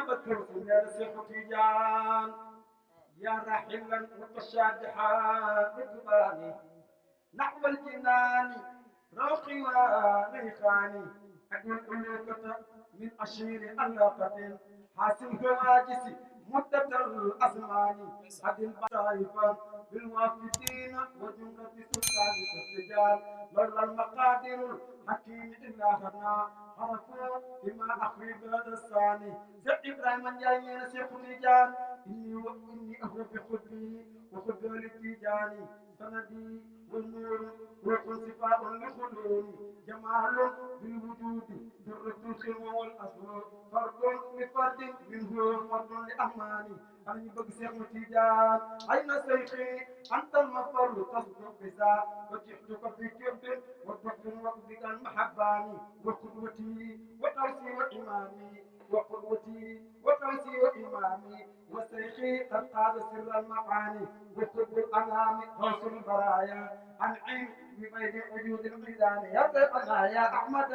بكر يا نسيح تيجان يا راحلا متشاجحا ركباني نحو الجنان روحي وريحاني أجل ألوكة من أشير علاقة حاسم هواجسي مدة الأزمان هذه البشائفة بالوافدين وجملة سلطان الرجال لولا المقادير الحكيم إلا خنا عرفوا بما أخفي بهذا الثاني سيد إبراهيم جاي من سيخ الرجال إني أهو بخبي وخبي للتيجاني سندي والنور روح صفاء لخلوني جمال بالوجود درة الخلوة والأسرار فرد بفرد منه فرد لأماني أنا بقسم تيجان أين سيخي أنت المفر تصدق بذا وجحتك في كبر وضحك وقدك المحباني وقدوتي وتوسي وإمامي وقدوتي وتوسي وإمامي وسيخي قد قاد سر المعاني وقدو الأنام غوث البرايا أنعم ببين وجود الميزان يا بيتنا يا أحمد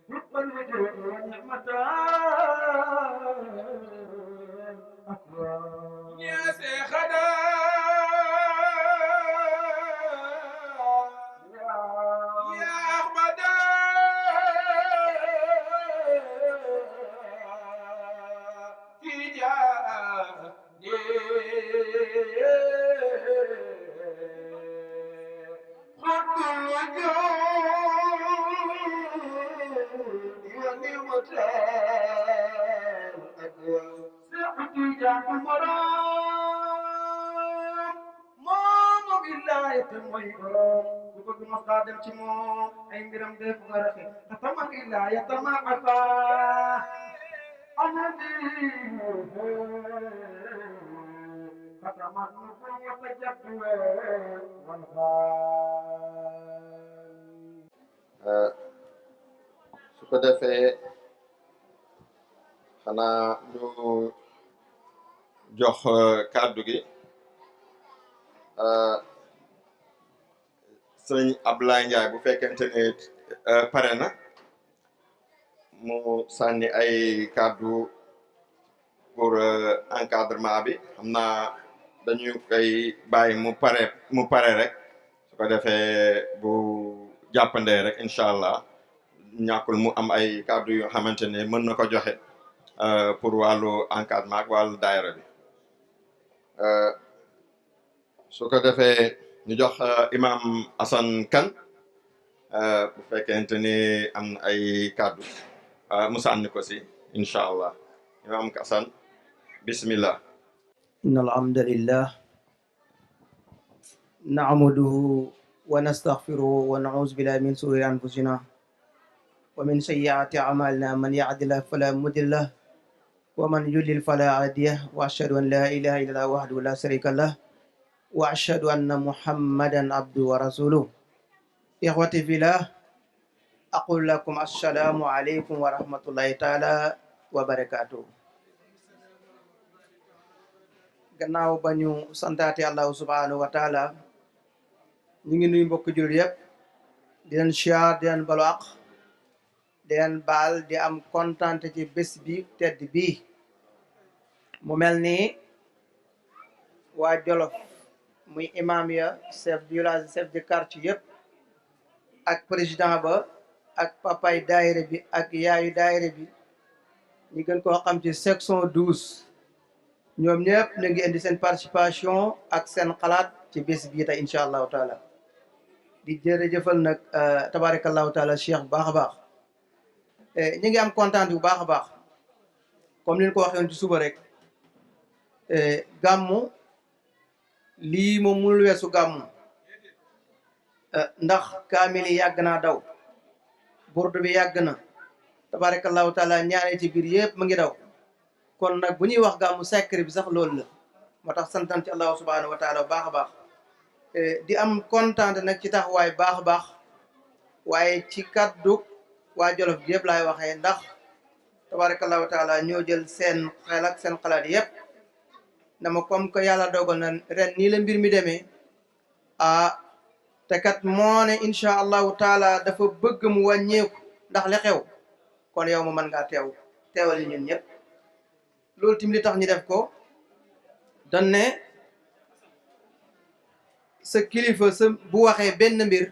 حب الوجود ونعمة أكبر يا سيخنا يا أحمد حب الوجود ونعمة أكبر سيحكي جاب المرام ماما بالله يتموي برام وبقى مصادم تمو أي مرم ديف غرقي تتمع بالله يتمع عفا أنا ديه ختم النبوة جد والخال su ko defee xanaa ñu jox kàddu gi sëñ Abdoulaye Ndiaye bu fekkente ne pare na mu sànni ay kàddu pour encadrement bi xam naa dañu koy bàyyi mu pare rek su ko defee bu jàppandee rek incha allah ñàkkul mu am ay kàddu yoo xamante ne mën na ko joxe pour wàllu encadrement ak wàllu daayira bi su ko defee ñu jox imam Assane Kane bu fekkente ni am na ay kàddu mu sànni ko si incha allah imam Assane bismillah. inna alhamdulillah na'maduhu wa nastaghfiruhu wa na'udhu billahi min shururi anfusina wa min sayyiati a'malina man yahdihillahu fala mudilla lahu wa man yudlil fala hadiya lahu wa ashhadu an la ilaha illallah wahdahu la sharika lahu wa ashhadu anna muhammadan abduhu wa rasuluhu. Ikhwati fillah, aqulu lakum assalamu alaykum wa rahmatullahi ta'ala wa barakatuh. Gannaaw ba ñu santaate allahu subhanahu wa taala ñu ngi nuyu mbokk jullit yëpp di leen siyaar di leen balu àq di leen baal di am kontaan ci bés bi tedd bii mu mel ni waa Jolof muy imam ya chef de village chef de quartier yëpp ak président ba ak papay daayira bi ak yaayu daayira bi ñu gën koo xam ci section 12 ñoom ñëpp ñu ngi indi seen participation ak seen xalaat ci bés bii tey incha allahu taala di jërëjëfal nag tabarakallahu taala cheikh bu baax a baax ñu ngi am kontaan bu baax a baax comme ni ñu ko waxee woon ci suba rek gàmmu lii moom mënul weesu gàmmu ndax kaamil yi yàgg naa daw burdu bi yàgg na tabarakallahu taala ñaane ci biir yëpp mu ngi daw kon nag bu ñuy wax gàmmu secret bi sax loolu la moo tax santan ci allahu subhanahu wa taala bu baax a baax di am kontaan nag ci taxawaay baax a baax waaye ci kaddu waa Jolof bi yëpp laay waxee ndax tabarakallahu taala ñoo jël seen xel ak seen xalaat yëpp dama comme que yàlla dogal na ren nii la mbir mi demee te kat moo ne incha allahu taala dafa bëgg mu wàññeeku ndax li xew kon yow ma mën ngaa teewal ñun ñëpp loolu tim li tax ñu def ko dañ ne sa kilifa sa bu waxee benn mbir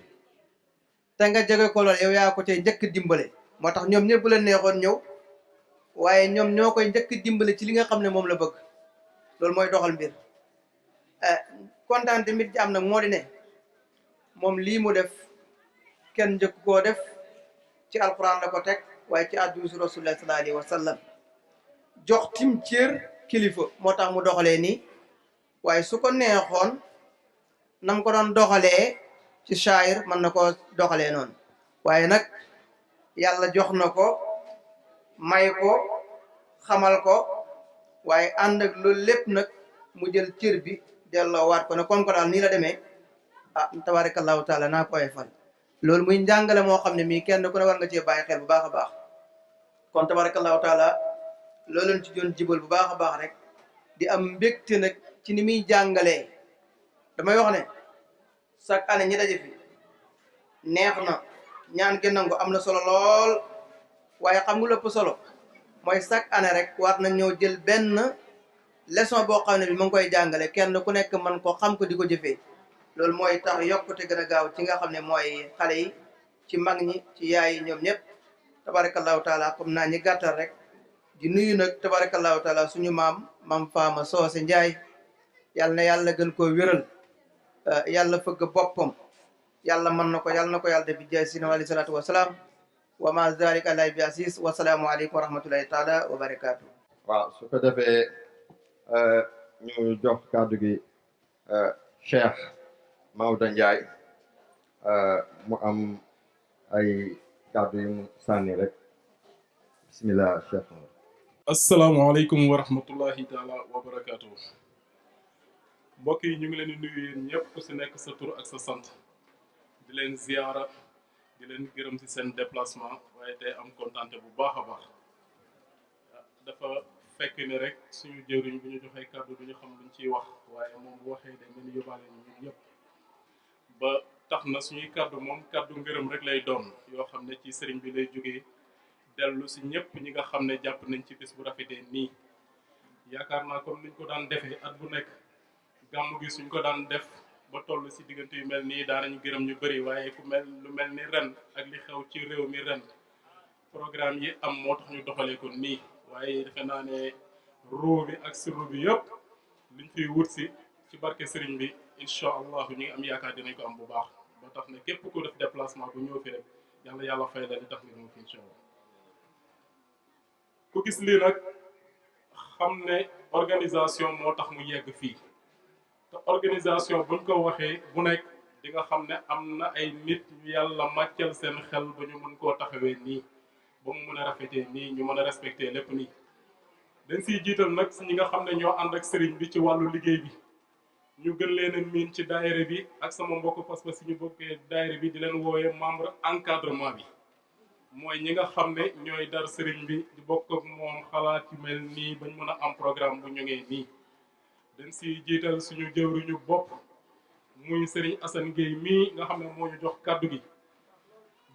te nga jege ko lool yow yaa ko cay njëkk dimbale moo tax ñoom ñëpp leen neexoon ñëw waaye ñoom ñoo koy njëkk dimbale ci li nga xam ne moom la bëgg loolu mooy doxal mbir kontaan tamit ci am nag moo di ne moom lii mu def kenn njëkk koo def ci alquran la ko teg waaye ci hadiisu rasulullah sallallahu alayhi wa sallam jox tim cër kilifa moo tax mu doxalee nii waaye su ko neexoon nam ko doon doxalee ci shaayir mën na ko doxalee noonu waaye nag yàlla jox na ko may ko xamal ko waaye ànd ak loolu lépp nag mu jël cër bi delloo waat ko ne comme ko daal nii la demee ah tabarakallahu taala naa koy fal loolu muy njàngale moo xam ne mii kenn ku ne war nga cee bàyyi xel bu baax a baax kon tabarakallahu taala loolu leen ci doon jibal bu baax a baax rek di am mbégte nag ci ni muy jàngalee damay wax ne chaque année ñi daje fi neex na ñaan gi nangu am na solo lool waaye xam nga lépp solo mooy chaque année rek war na ñoo jël benn leçon boo xam ne bi ma ngi koy jàngale kenn ku nekk man ko xam ko di ko jëfee loolu mooy tax yokkute gën a gaaw ci nga xam ne mooy xale yi ci mag ñi ci yaay yi ñoom ñëpp tabarakallahu taala comme naa ñi gàttal rek di nuyu nag tabarakallahu taala suñu maam Faama Soose Njaay yàlla na yàlla gën koo wéral yàlla fëgg boppam yàlla mën na ko yàlla def bi jaay sina alayhi salaatu wasalaam wa ma zalika alay bi asis wasalaamu aleykum wa rahmatullahi taala wa barakaatu. waaw su ko defee ñu jox kàddu gi Cheikh Maodo Ndiaye mu am ay kàddu yu mu sànni rek bismillah Cheikh. asalaamaaleykum wa rahmatullahi taala wa barakaatu. mbokk yi ñu ngi leen di nuyu yéen ñëpp ku si nekk sa tur ak sa sant di leen ziyaara di leen gërëm ci seen déplacement waaye tey am kontante bu baax a baax dafa fekk ne rek suñu jëriñ bu ñu joxee kàddu du ñu xam luñ ciy wax waaye moom bu waxee dañ leen yóbbaale ñu ñun ñëpp ba tax na suñuy kàddu moom kàddu ngërëm rek lay doon yoo xam ne ci sëriñ bi lay jógee dellu si ñëpp ñi nga xam ne jàpp nañ ci bis bu rafetee nii yaakaar naa comme niñ ko daan defee at bu nekk gàmmu gi suñ ko daan def ba toll si diggante yu mel nii daanañu gërëm ñu bëri waaye lu mel ni ren ak li xew ci réew mi ren programme yi am moo tax ñu doxalee ko nii waaye defe naa ne ruu bi ak sirru bi yëpp liñ fiy wut si ci barke sëriñ bi incha allahu ñu ngi am yaakaar dinañ ko am bu baax ba tax ne képp ku def déplacement bu ñëw fi rek yàlla fay la li tax nga ñëw fi incha allah ku gis lii nag xam ne organisation moo tax mu yegg fii te organisation buñ ko waxee bu nekk di nga xam ne am na ay nit ñu yàlla màccal seen xel ba ñu mën koo taxawee nii ba mu mën a rafetee nii ñu mën a respecté lépp nii dañ siy jiital nag ñi nga xam ne ñoo ànd ak sëriñ bi ci wàllu liggéey bi ñu gën leen a miin ci daayira bi ak sama mbokk pas-pas si ñu bokkee daayira bi di leen wooyee membre encadrement bi mooy ñi nga xam ne ñooy dar sëriñ bi di bokk ak moom xalaat yu mel nii bañ mën a am programme bu ñëwee nii dañ si jiital suñu jëwriñu bopp muy sëriñ Assane Gueye mii nga xam ne moo ñu jox kàddu gi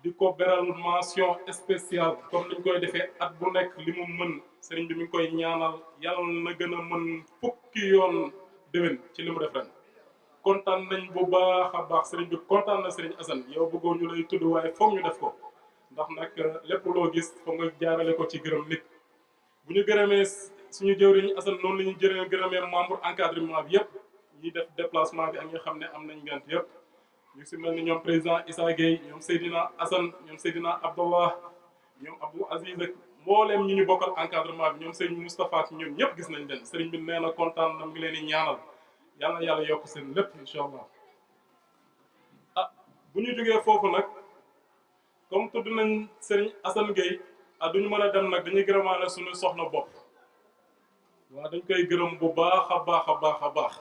di ko beral mention spéciale comme niñ koy defee at bu nekk li mu mën sëriñ bi mi ngi koy ñaanal yàlla na gën a mën fukki yoon déwén ci li mu def ren kontaan nañ bu baax a baax sëriñ bi kontaan na sëriñ Assane yow bëggoo ñu lay tudd waaye foog ñu def ko ndax nag lépp loo gis foog nga jaarale ko ci gërëm nit bu ñu gërëmee suñu jëwriñ Assane noonu la ñu gërëmee membre encadrement bi yëpp ñi def déplacement bi ak ñi xam ne am nañ ngant yëpp ñu si mel ni ñoom président Issa Gueye ñoom Seydina Assane ñoom Seydina Abdallah ñoom Abdou Aziz ak mbooleem ñi ñu bokkal encadrement bi ñoom sëriñ Moustapha ak ñoom ñëpp gis nañ leen sëriñ bi nee na kontaan na mu ngi leen di ñaanal yal na yàlla yokk seen lépp incha allah bu ñu jógee foofu nag comme tudd nañ sëriñ Assane Gueye duñu mën a dem nag dañuy gërëmaale suñu soxna bopp waaw dañ koy gërëm bu baax a baax a baax a baax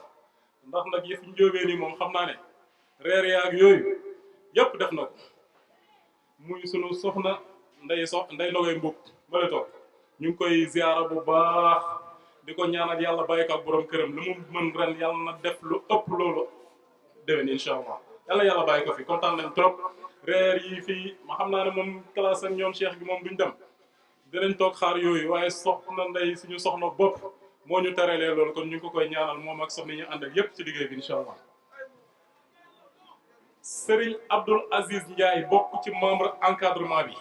ndax nag yëf njóobee nii moom xam naa ne reer yaag yooyu yëpp def na ko muy sunu soxna nday Nogoy Mbub mala toog ñu ngi koy ziara bu baax di ko ñaanal yàlla bàyyi ko ak borom këram lu mu mën ren yàlla na def lu ëpp loolu déwén incha allah yàlla yàlla bàyyi ko fi kontaan nañ trop reer yi fii ma xam naa ne moom classe ak ñoom Cheikh bi moom duñ dem dinañ toog xaar yooyu waaye soxna Ndey suñu soxna bopp moo ñu terelee loolu kon ñu ngi ko koy ñaanal moom ak soxna ñu àndal yépp ci liggéey bi incha allah. Serigne Abdoul Aziz Ndiaye bokk ci membre encadrement bi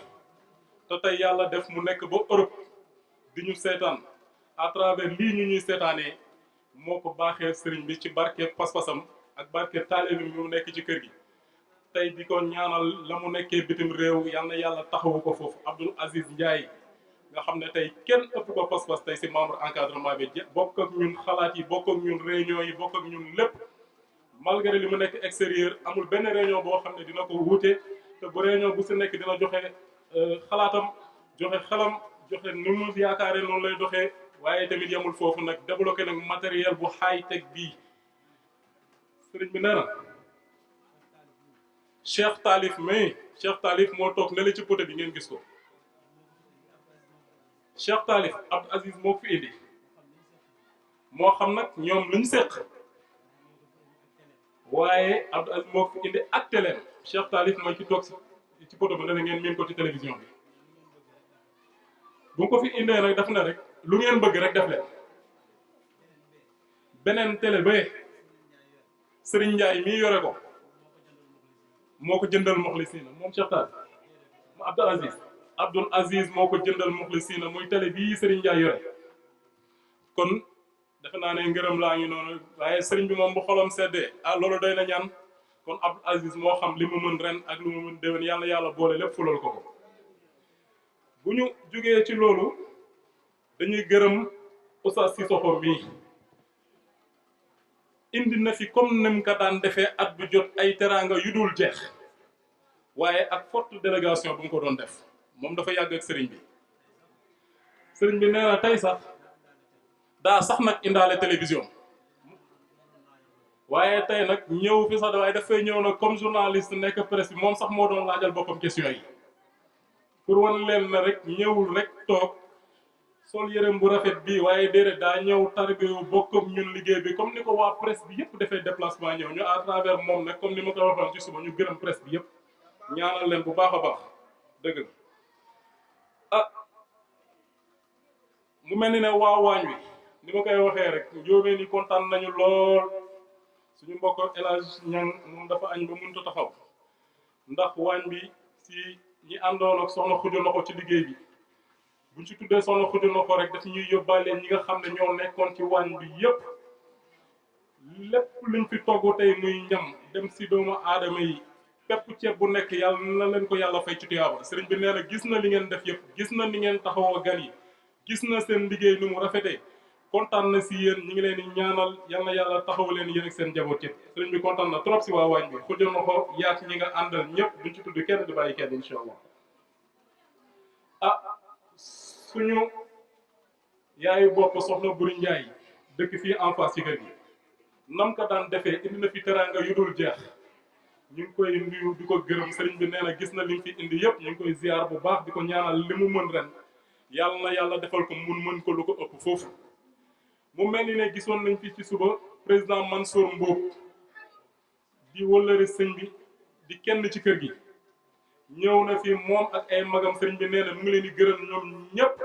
te tey yàlla def mu nekk ba Europe di ñu seetaan à travers lii ñu ñuy seetaanee moo ko baaxee Serigne bi ci barke pas-pasam ak barke taalibe bi mu nekk ci kër gi. tey di ko ñaanal la mu nekkee bitim réew yal na yàlla taxawu ko foofu Abdoul Aziz Ndiaye nga xam ne tey kenn ëpp ko pas-pas tey si membre encadrement bi bokk ak ñun xalaat yi bokk ak ñun réunion yi bokk ak ñun lépp. malgré li mu nekk extérieur amul benn réunion boo xam ne dina ko wuute te bu réunion bu si nekk dina joxe xalaatam joxe xelam joxe nu mu yaakaaree noonu lay doxee waaye tamit yemul foofu nag débloqué nag matériel bu high tech bii sëriñ bi nee na Cheikh Talif moo toog ne la ci poté bi ngeen gis ko Cheikh Talif Abdou Aziz moo ko fi indi moo xam nag ñoom luñ seq waaye Abdou Aziz moo ko fi indi ak teleem Cheikh Talif mooy ci toog ci poto bi ne ngeen miin ko ci télévision bi bu ko fi indee nag daf na rek lu ngeen bëgg rek def leen beneen télé ba Serigne Ndiaye mii yore ko moo ko jëndal Mokhlisina moom Cheikh Talif mu Abdoul Aziz moo ko jëndal Mokhlisina muy télé bii Serigne Ndiaye yore kon defe naa ne ngërëm laa ngi noonu waaye sëriñ bi moom bu xolam seddee loolu doy na ñaan kon Abdoul Aziz moo xam li mu mën ren ak li mu mën déwén yàlla yàlla boole lépp fulal ko ko bu ñu jógee ci loolu dañuy gërëm Oustaz Sissoko mii indi na fi comme ni mu ko daan defee at bu jot ay teraanga yu dul jeex waaye ak forte délégation bu mu ko doon def moom dafa yàgg ak sëriñ bi nee na tey sax daa sax nag indaale télévision waaye tey nag ñëw fi sax waaye dafay ñëw nag comme journaliste nekk presse bi moom sax moo doon laajal boppam question yi pour wan leen na rek ñëwul rek toog sol yërëm bu rafet bii waaye déedéet daa ñëw tarbiyu bokkam ñun liggéey bi comme ni ko waa presse bi yëpp defee déplacement ñëw ñu à travers moom nag comme ni ma ko waxoon ci suba ñu gërëm presse bi yëpp ñaanal leen bu baax a baax dëgg mu mel ni ne waa waañ wi ni ma koy waxee rek njóobee ni kontaan nañu lool suñu mbokk El Hadj Niang moom dafa añ ba mënut a taxaw ndax waañ bi si ñi àndoon ak soxna Xuju Loxo ci liggéey bi buñ ci tuddee soxna Xuju Loxo rek daf ñuy yóbbaale ñi nga xam ne ñoo nekkoon ci waañ bi yépp lépp luñ fi togg tey muy ñam dem si doomu aadama yi pepp ceeb bu nekk yàlla na leen ko yàlla fay ci tuyaaba sëriñ bi nee na gis na li ngeen def yépp gis na ni ngeen taxawoo gan yi gis na seen liggéey ni mu rafetee kontaan na si yéen ñi ngi leen di ñaanal yal na yàlla taxaw leen yéen ak seen njaboot yëpp sëriñ bi kontaan na trop si waa waañ bi Xuju Loxo yaak ñi nga àndal ñëpp duñ ci tudd kenn di bàyyi kenn incha allah suñu yaayu bopp soxna Buri Njaay dëkk fii en face ci kër gi nam ko daan defee indi na fi teraanga yu dul jeex ñu ngi koy nuyu di ko gërëm sëriñ bi nee na gis na li mu fi indi yëpp ñu ngi koy ziar bu baax di ko ñaanal li mu mën ren yàlla na yàlla defal ko mën ko lu ko ëpp foofu mu mel ni ne gisoon nañ fi ci suba président Mansour Mboup di wëllëri sëñ bi di kenn ci kër gi ñëw na fi moom ak ay magam sëriñ bi nee na mu ngi leen di gërëm ñoom ñëpp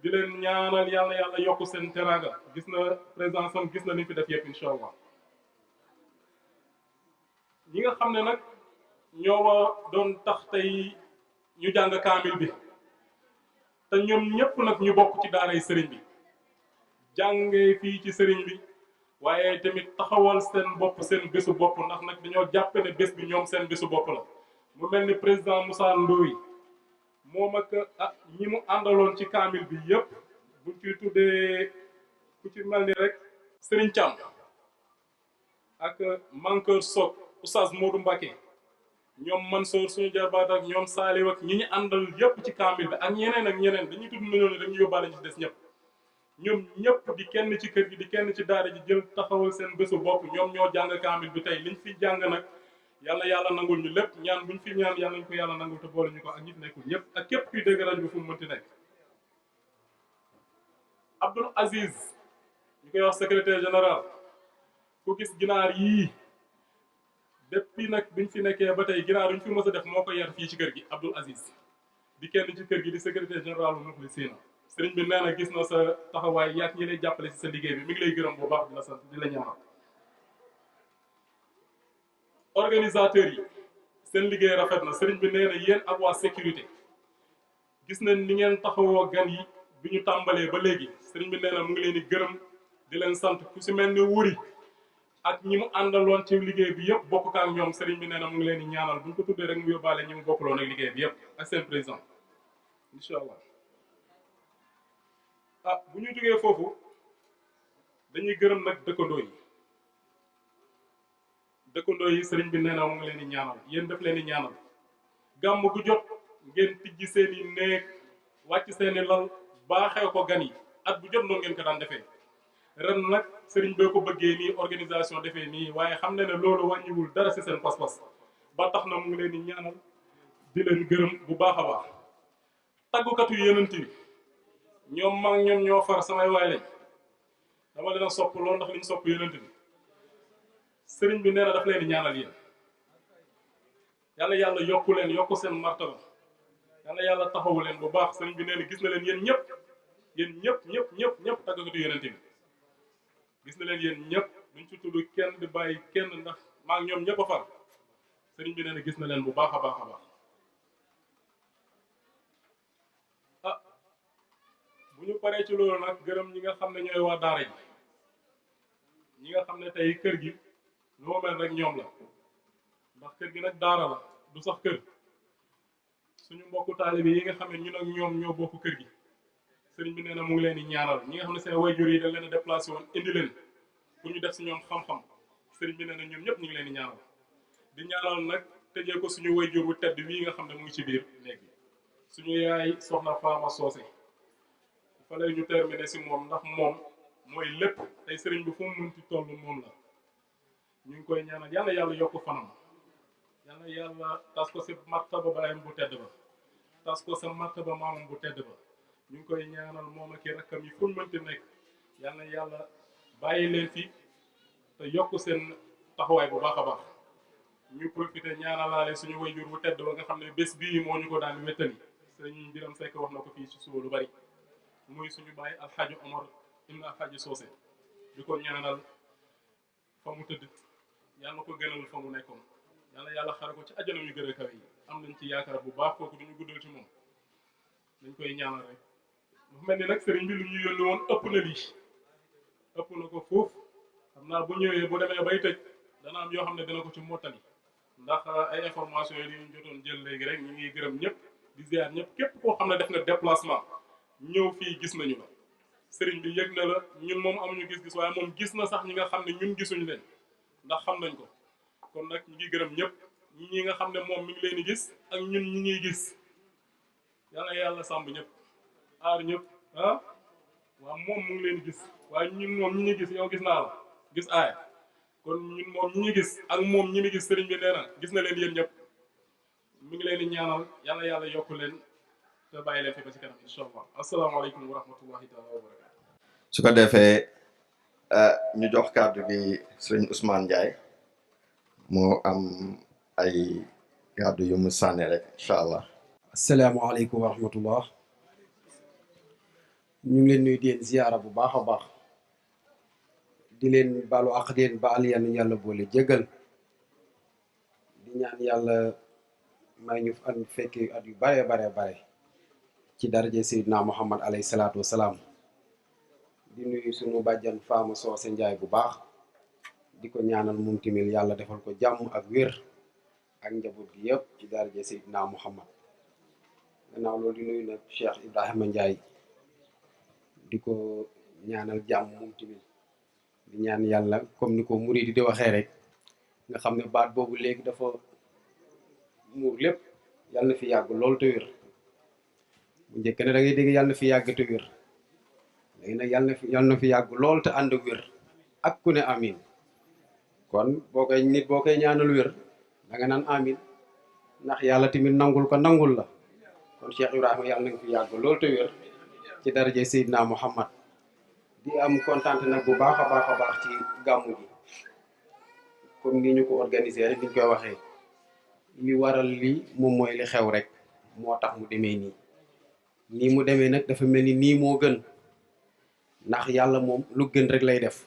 di leen ñaanal yàlla yàlla yokk seen teraanga gis na président Sam gis na li fi def yëpp incha allah ñi nga xam ne nag ñoo wa doon tax tey ñu jàng kaamil bi te ñoom ñëpp nag ñu bokk ci daaray sëriñ bi jàngee fii ci sëriñ bi waaye tamit taxawal seen bopp seen bésu bopp ndax nag dañoo jàppe ne bés bi ñoom seen bésu bopp la mu mel ni président Moussa Ndoye moom ak ñi mu àndaloon ci kaamil bi yëpp buñ ci tuddee ku ci mel ni rek Serigne Thiam ak Mankeur Sok Oustaz Modou Mbacké ñoom Mansour suñu jarbaat ak ñoom Saliou ak ñi ñu àndal yëpp ci kaamil bi ak ñeneen dañuy tudd nañoo ne dañuy yóbbaale ñu ci des ñëpp ñoom ñëpp di kenn ci kër gi di kenn ci daara ji jël taxawal seen bésu bopp ñoom ñoo jàng kaamil bi tey liñ fi jàng nag yàlla nangul ñu lépp ñaan buñ fi ñaan yàlla nañ ko yàlla nangul te boole ñu ko ak ñi fi nekkul ñëpp ak képp kuy dégg rajo bi fu mu mënti nekk. Abdoul Aziz ñu koy wax secrétaire général ku gis ginaar yii depuis nag biñ fi nekkee ba tey ginnaaw duñ fi mës a def moo ko yar fii ci kër gi Abdoul Aziz di kenn ci kër gi di secrétaire général bu Muxlisina sëriñ bi nee na gis na sa taxawaay yaat ñi lay jàppale si sa liggéey bi mi ngi lay gërëm bu baax di la sant di la ñaanal organisateurs yi seen liggéey rafet na sëriñ bi nee na yéen ak waa sécurité gis nañ ni ngeen taxawoo gan yi bi ñu tàmbalee ba léegi sëriñ bi nee na mu ngi leen di gërëm di leen sant ku si mel ni wuri ak ñi mu àndaloon ci liggéey bi yëpp bokk ak ñoom sëriñ bi nee na mu ngi leen di ñaanal bu ñu ko tuddee rek mu yóbbaale ñi mu bokkaloon ak liggéey bi yëpp ak seen président incha allah bu ñu jógee foofu dañuy gërëm nag dëkkandoo yi sëriñ bi nee na mu ngi leen di ñaanal yéen daf leen di ñaanal gàmm gu jot ngeen tijji seen i néeg wàcc seen i lal baaxee ko gan yi at bu jot noonu ngeen ko daan defee ren nag sëriñ bee ko bëggee nii organisation defee nii waaye xam ne ne loolu wàññiwul dara si seen pas-pas ba tax na mu ngi leen di ñaanal di leen gërëm bu baax a baax taggukatu yenant bi ñoom mag ñoom ñoo far samay waay lañ dama leen a sopp loolu ndax liñ sopp yenant bi sëriñ bi nee na daf leen di ñaanal yéen yàlla yàlla yokku leen yokku seen martaba yàlla yàlla taxawu leen bu baax sëriñ bi nee na gis na leen yéen ñëpp taggukatu yenant bi gis na leen yéen ñëpp duñ ci tudd kenn di bàyyi kenn ndax maa ngi ñoom ñëpp a far sëriñ bi nee na gis na leen bu baax a baax a baax bu ñu paree ci loolu nag gërëm ñi nga xam ne ñooy waa daara ji ñi nga xam ne tey kër gi lu ma mel rek ñoom la ndax kër gi nag daara la du sax kër suñu mbokku taalibe yi nga xam ne ñun ak ñoom ñoo bokk kër gi sëriñ bi nee na mu ngi leen di ñaanal ñi nga xam ne seen wayjur yi dañ leen a déplacé woon indi leen pour ñu def si ñoom xam-xam sëriñ bi nee na ñoom ñëpp ñu ngi leen di ñaanal di ñaanal nag tëjee ko suñu wayjur bu tedd wii nga xam ne mu ngi ci biir néeg bi suñu yaay soxna Faama Soose fa lay ñu terminé si moom ndax moom mooy lépp tey sëriñ bi fu mu mënti toll moom la ñu ngi koy ñaanal yàlla yàlla yokk fanam yàlla yàlla tas ko si martaba baayam bu tedd ba tas ko sa martaba maamam bu tedd ba ñu ngi koy ñaanal moom ak i rakkam yi fu ñu mënti nekk yàlla yàlla bàyyi leen fi te yokk seen taxawaay bu baax a baax ñu profité ñaanalaale suñu wayjur bu tedd ba nga xam ne bés bii moo ñu ko daan wettali sëriñ Biram Seck wax na ko fii ci suba lu bari muy suñu bàyyi alxaaji Omar ibn alxaaji Soose di ko ñaanal fa mu tëdd yàlla na ko gënal fa mu nekkoon yàlla xare ko ci àjjana yu gën a kawe yi am nañ ci yaakaar bu baax kooku duñu guddal ci moom dañ koy ñaanal rek dafa mel ni nag sëriñ bi lu ñu yónni woon ëpp na lii ëpp na ko foofu xam naa bu ñëwee bu demee bay tëj dana am yoo xam ne dina ko ci mottali ndax ay information yi ñu jotoon jël léegi rek ñu ngi gërëm ñëpp di ziar ñëpp képp koo xam ne def nga déplacement ñëw fii gis nañu la sëriñ bi yëg na la ñun moom amuñu gis-gis waaye moom gis na sax ñi nga xam ne ñun gisuñu leen ndax xam nañ ko kon nag ñu ngi gërëm ñëpp ñi nga xam ne moom mi ngi leen di gis ak ñun ñi ñuy gis yàlla sàmb ñëpp aar ñëpp waaw moom mu ngi leen di gis waaye ñun moom ñi ñuy gis yow gis naa la gis aaya kon ñun moom ñi ñuy gis ak moom ñi muy gis sëriñ bi nee na gis na leen yéen ñëpp mi ngi leen di ñaanal yàlla yokku leen te bàyyi leen fi ba ci kanam incha allah asalaamaaleykum wa rahmatullahi taala wa barakatu su ko defee ñu jox kàddu gi sëriñ Ousmane Ndiaye moo am ay kàddu yu mu sànni rek incha allah. asalaamaaleykum wa rahmatullah ñu ngi leen nuyu di leen ziyaara bu baax a baax di leen baalu ak di leen baal yàlla boole jégal di ñaan yàlla may ñu an fekkee at yu bare ci daraje Seydina Muhammad alayhi salaatu wasalaam di nuyu sunu bàjjan Faama Soose Njaay bu baax di ko ñaanal moom tamit yàlla defal ko jàmm ak wér ak njaboot gi yëpp ci daraje Seydina Muhammad gannaaw loolu di nuyu nag Cheikh Ibrahima Njaay di ko ñaanal jàmm moom tamit di ñaan yàlla comme ni ko murid di waxee rek nga xam ne baat boobu léegi dafa muur lépp yàlla na fi yàgg lool te wér bu njëkk ne da ngay dégg yàlla na fi yàgg te wér léegi nag yàlla na fi yàgg lool te ànd ak wér ak ku ne amin kon boo koy ñaanal wér da nga naan amin ndax yàlla tamit nangul ko nangul la kon Cheikh Ibrahima yàlla na nga fi yàgg lool te wér ci daraje Seydina Muhammad di am kontaan nag bu baax a baax ci gàmmu gi comme ni ñu ko organiser rek niñ koy waxee li waral li moom mooy li xew rek moo tax mu demee nii mu demee nag dafa mel ni nii moo gën ndax yàlla moom lu gën rek lay def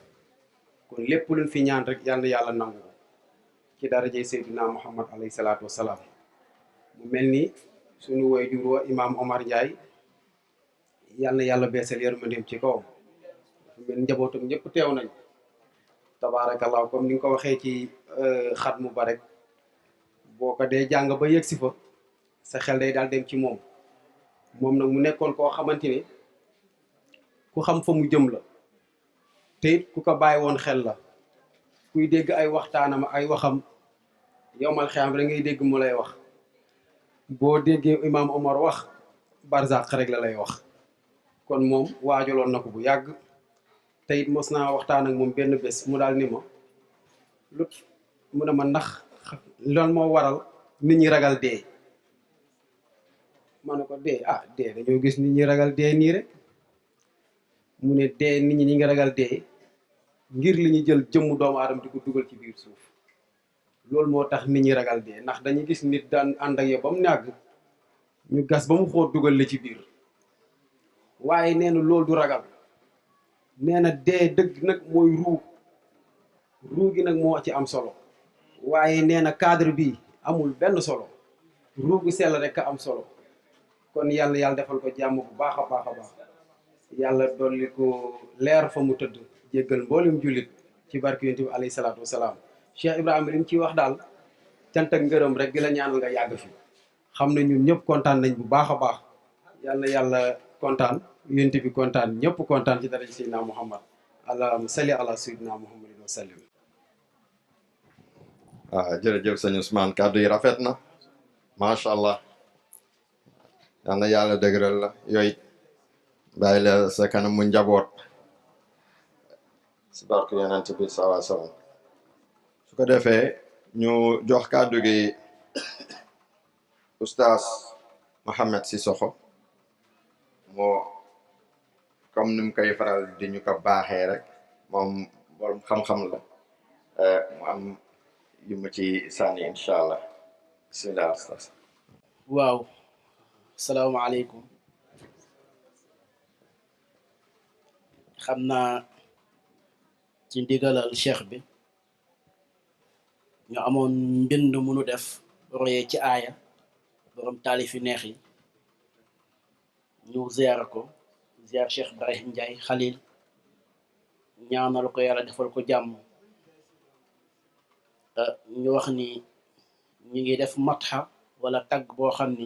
kon lépp luñ fi ñaan rek yàlla yàlla nangu ko ci darajey Seydina Muhammad alayhi salaatu wassalaam mu mel ni suñu waajur wa imaam Omar Ndiaye yal na yàlla beesal yërmandeem ci kawam dafa mel ni njabootam ñëpp teew nañ tabaarakallaa comme ni nga ko waxee ci xatmu ba rek boo ko dee jàng ba yëg si fa sa xel day daal dem ci moom nag mu nekkoon koo xamante ne ku xam fa mu jëm la te it ku ko bàyyi woon xel la kuy dégg ay waxtaanam ay waxam yowmal xiyaam rek ngay dégg mu lay wax boo déggee imaam Omar wax barzaq rek la lay wax kon moom waajaloon na ko bu yàgg te it mos naa waxtaan ak moom benn bés mu daal ni ma mu ne ma ndax loolu moo waral nit ñi ragal dee ma ne ko dee dee dañoo gis nit ñi ragal dee nii rek mu ne dee nit ñi ngi ragal dee ngir li ñu jël jëmmu doomu aadama di ko dugal ci biir suuf loolu moo tax nit ñi ragal dee ndax dañuy gis nit daan ànd ak yow ba mu nàgg ñu gas ba mu xóot dugal li ci biir waaye nee na loolu du ragal nee na dee dëgg nag mooy ruu gi nag moo ci am solo waaye nee na cadre bi amul benn solo ruu gi sell rek a am solo kon yàlla defal ko jàmm bu baax a baax a baax yàlla dolli ko leer fa mu tëdd jéggal mboolem jullit ci barke yonent bi alayhi salaatu wasalaam Cheikh Ibrahima li mu ciy wax daal cant ak ngërëm rek di la ñaanal nga yàgg fi xam ne ñun ñëpp kontaan nañ bu baax a baax yàlla kontaan yonent bi kontaan ñëpp kontaan ci dara ci Seydina Muhammad allahumma salli ala sayyidina Muhammadin wa sallim. waaw jërëjëf sëñ Ousmane kàddu yi rafet na macha allah yal na yàlla dëgëral la yooyu bàyyi la sa kanam mu njaboot si barke yonent bi sallallahu alayhi wa sallam su ko defee ñu jox kàddu gi oustaz Mohamed Sissoko moo comme ni mu koy faral di ñu ko baaxee rek moom borom xam-xam la mu am yu ma ci sànni incha allah bismillah oustaz. waaw salaamaaleykum xam naa ci ndigalal cheikh bi ñu amoon mbind munu def royee ci aaya borom taalif yu neex yi ñu ziyaar ko ziyaar Cheikh Ibrahim Ndiaye Khalil ñaanal ko yàlla defal ko jàmm ñu wax ni ñu ngi def matxa wala tagg boo xam ni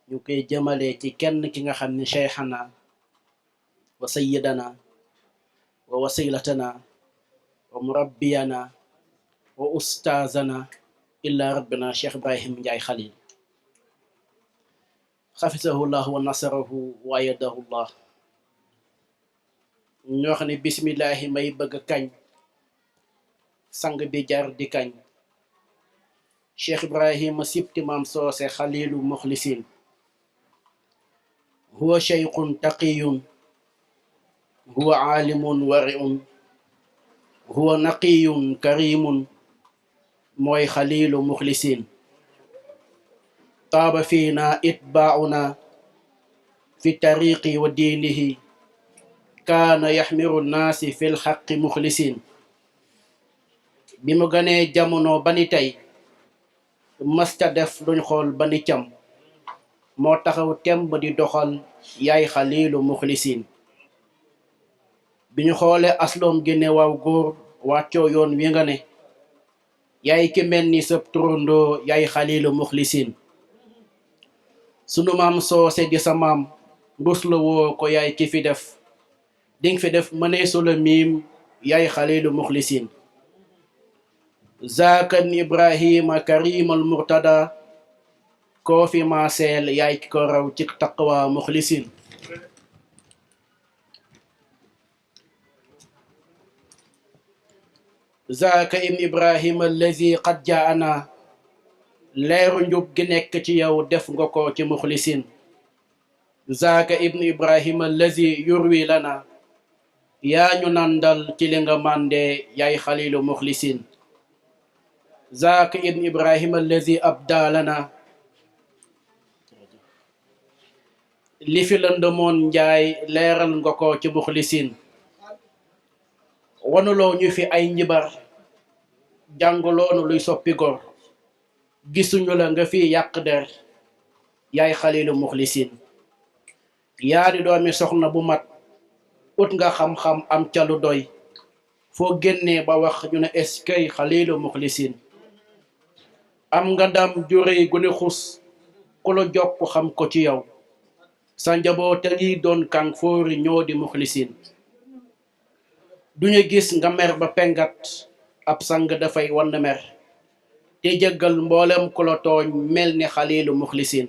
ñu koy jëmalee ci kenn ki nga xam ni cheikhana wa sayyidana wa wasilatana wa murabbiyana wa ustaazana illa rabbina Cheikh Ibrahim Ndiaye Khalil xafisahu llah wa nasarahu wa ayadahu llah ñu wax ne bismillahi may bëgg kañ sang bi jar di kañ Cheikh Ibrahima sibti maam soose xalilu muxlisin huwa cheyqun taqiyun huwa aalimun wariun huwa naqiyun karimun mooy xalilu muxlisin taaba fiina itbaa'una fi tariqi wa diinihi kaana yaxmiru nnaasi fi lxaqi muxlisin bi mu ganee jamono ba ni tey mësta def luñ xool ba ni cam moo taxaw temb di doxal yaay xalilu muxlisin bi ñu xoole asloom génne waaw góor wàccoo yoon wi nga ne yaay ki mel ni sëb turandoo yaay xalilu muxlisin sunu maam soose di sa maam rus la woo ko yaay ki fi def ding fi def mëneesu la miim yaay xalilu muxlisin zaakan ibrahima karimal murtada koo fi maaseel yaay ki ko raw ci taqwa muxlisin zaaka ibn ibrahima allazi qad jaana leeru njub gi nekk ci yow def nga ko ci muxlisin zaaka ibn ibrahima allazi yurwi lana yaa ñu nandal ci li nga mànde yaay xalilu muxlisin zaaka ibn ibrahima allazi abda lana li fi lëndëmoon njaay leeral nga ko ci muxlisin wanuloo ñu fi ay njibar jàngaloonu luy soppi gor gisuñu la nga fi yàq der yaay xalilu muxlisin yaa di doomi soxna bu mat ut nga xam-xam am ca lu doy foo génnee ba wax ñu ne eskay xalilu muxlisin am nga ndam juréy gu ne xus ku la jokk xam ko ci yow sa njaboot a ngi doon kàng foori ñoo di muxlisin duñu gis nga mer ba pengat ab sang dafay wann mer te jéggal mboolem ku la tooñ mel ni xalilu muxlisin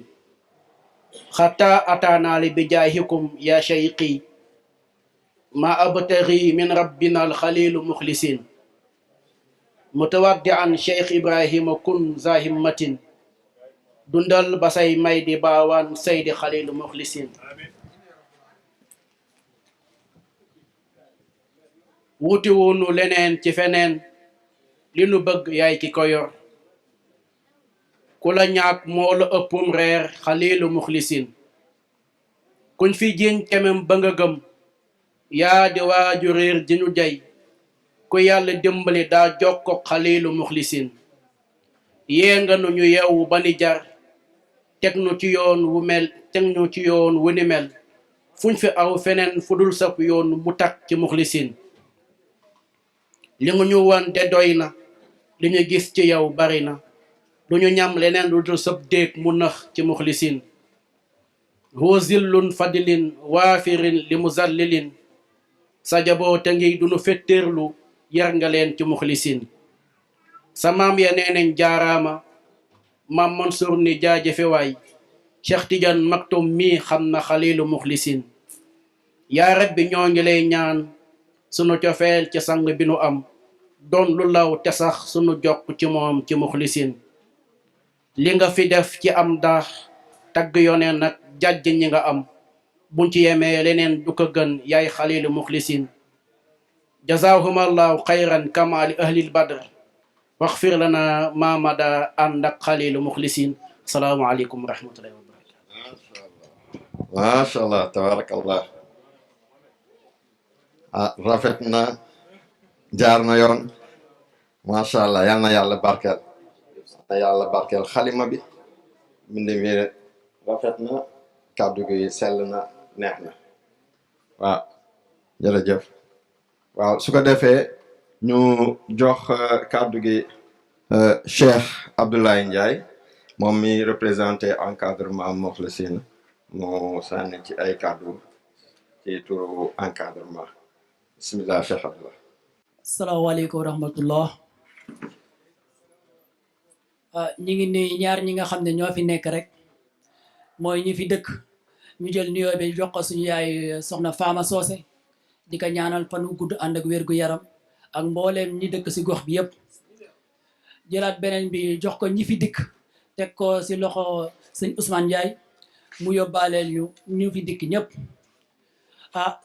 xataa ataanaali bi jaahikum ya shayqi ma abtaghi min rabbina alxalilu muxlisin mutawaddi an cheikh ibrahima kun za himmatin dundal ba say may di baawaan saydi xalilu muxlisin wuti wunu leneen ci feneen li nu bëgg yaay ki ko yor ku la ñaak moo la ëppum reer xalilu muxlisin kuñ fi jiñ kemem ba nga gëm yaa di waaju réer ji ñu jay ku yàlla dimbali daa jokko xalilu muxlisin yee nga nu ñu yeewu ba ni jar teg nu ci yoon wu ni mel fuñ fi aw feneen fu dul sab yoon mu tak ci muxlisin li nga ñu wan de doy na li ñu gis ci yow bari na du ñu ñam leneen lu dul sab déeg mu nax ci muxlisin huwa zillun fadilin waafirin li muzallilin sa jaboota ngi du nu fetteerlu yar nga leen ci muxlisin sa maam ya nee nañ jaaraama maam Mansour ni jaajëfe waay Cheikh Tidiane Maktoum mii xam na xalilu muxlisin yaa rabbi ñoo ngi lay ñaan sunu cofeel ci sang bi nu am doon lu law te sax sunu jokk ci moom ci muxlisin li nga fi def ci am daax tagg yoneen nag jàjj ñi nga am buñ ci yemee leneen du ko gën yaay xalilu muxlisin jazahumallahu xayran kamali ahlil badr waxfir lana mamada ànd ak xalilu muxlisin salaamu aleykum wa rahmatullahi wa barakatu macha allah tabarakallah rafet na jaar na yoon macha allah yal na yàlla barkeel xalima bi mbind mi rafet na kàddu gi sell na neex na waaw jërëjëf waaw su ko defee ñu jox kàddu gi Cheikh Abdoulaye Ndiaye moom mi représenté encadrement Muxlisin moo sànni ci ay kàddu ci turu encadrement bismillah Cheikh Abdoulaye. asalaamaaleykum wa rahmatullah ñi ngi nuyu ñaar ñi nga xam ne ñoo fi nekk rek mooy ñi fi dëkk ñu jël nuyoo bi jox ko suñu yaay soxna Fama Socé di ko ñaanal fan wu gudd ànd ak wér gu yaram ak mbooleem ñi dëkk si gox bi yëpp jëlaat beneen bi jox ko ñi fi dikk teg ko si loxo sëñ Ousmane Ndiaye mu yóbbaaleel ñu fi dikk ñëpp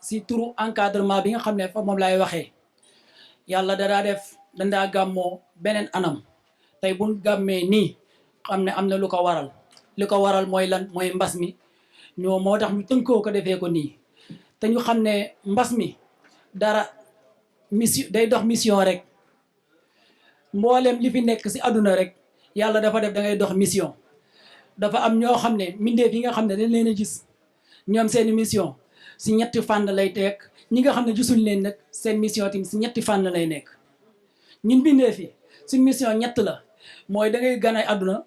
si turu encadrement bi nga xam ne fa moom laay waxee yàlla dadaa def dandaa gàmmoo beneen anam tey bu gàmmee nii xam ne am na lu ko waral li ko waral mooy lan mooy mbas mi ñoo moo tax ñu tënkoo ko defee ko nii te ñu xam ne mbas mi dara mission day dox mission rek mboolem li fi nekk si àdduna rek yàlla dafa def da ngay dox mission dafa am ñoo xam ne mbindeef yi nga xam ne dañ leen a gis ñoom seeni mission si ñetti fànn lay teg ñi nga xam ne gisuñ leen nag seen mission tamit si ñetti fànn lay nekk ñun mbindeef yi suñ mission ñett la mooy da ngay gane àdduna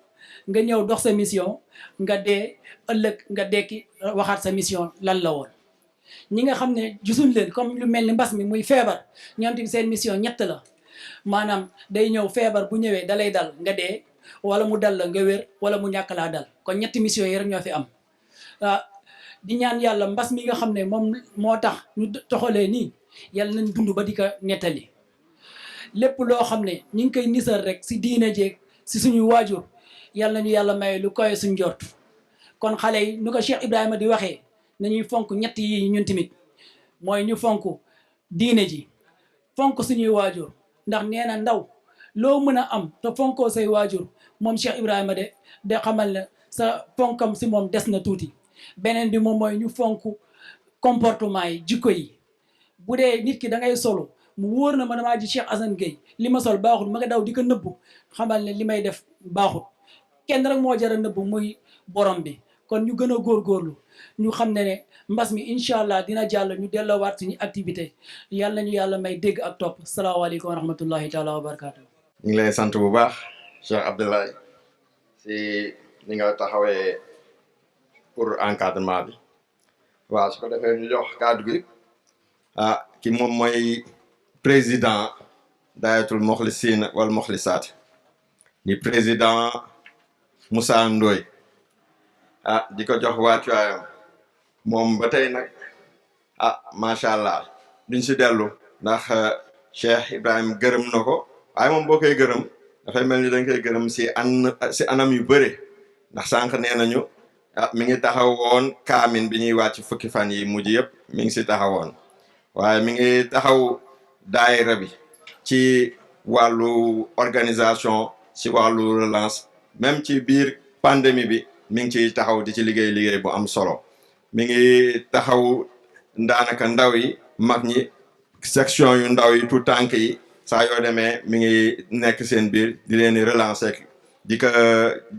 nga ñëw dox sa mission nga dee ëllëg nga dekki waxaat sa mission lan la woon ñi nga xam ne gisuñ leen comme lu mel ni mbas mi muy feebar ñoom tamit seen mission ñett la maanaam day ñëw feebar bu ñëwee dalay dal nga dee wala mu dal la nga wér wala mu ñàkk laa dal kon ñetti mission yi rek ñoo fi am di ñaan yàlla mbas mi nga xam ne moom moo tax ñu toxalee nii yàlla nañ dund ba di ko nettali lépp loo xam ne ñu ngi koy nisal rek si diina jeeg si suñu waajur yàlla nañu yàlla may lu koy suñ njort kon xale yi nu ko Cheikh Ibrahima di waxee nañuy fonk ñett yi ñun tamit mooy ñu fonk diine ji fonk suñuy waajur ndax nee na ndaw loo mën a am te fonkoo say waajur moom Cheikh Ibrahima de xamal ne sa fonkam si moom des na tuuti. beneen bi moom mooy ñu fonk comportement yi jikko yi. bu dee nit ki da ngay solo mu wóor na ma damaa ji Cheikh Assane Gueye li ma sol baaxul ma nga daw di ko nëbbu xamal ne li may def baaxul kenn rek moo jar a nëbbu muy borom bi. kon ñu gën a góorgóorlu ñu xam ne mbas mi incha allah dina jàll ñu delloowaat suñu activité yàlla ñu yàlla may dégg ak topp salaamaaleykum wa rahmatullahi taala wa barakaatu. ñu ngi lay sant bu baax Cheikh Abdoulaye si ni nga taxawee pour encadrement bi waaw su ko defee ñu jox kàddu gi ki moom mooy président daayatul moxlisiin wal moxlisaat di président Moussa Ndoye di ko jox wàccuwaayam moom ba tey nag macha allah duñ si dellu ndax Cheikh Ibrahim gërëm na ko waaye moom boo koy gërëm dafay mel ni dañ koy gërëm si anam yu bëre ndax sànq nee nañu mi ngi taxawoon kaamin bi ñuy wàcc fukki fan yi mujj yëpp mi ngi si taxawoon waaye mi ngi taxaw daayira bi ci wàllu organisation ci wàllu relance même ci biir pandémie bi mi ngi ciy taxaw di ci liggéey bu am solo mi ngi taxaw daanaka ndaw yi mag ñi section yu ndaw yi tout tànk yi saa yoo demee mi ngi nekk seen biir di leen di relancer di ko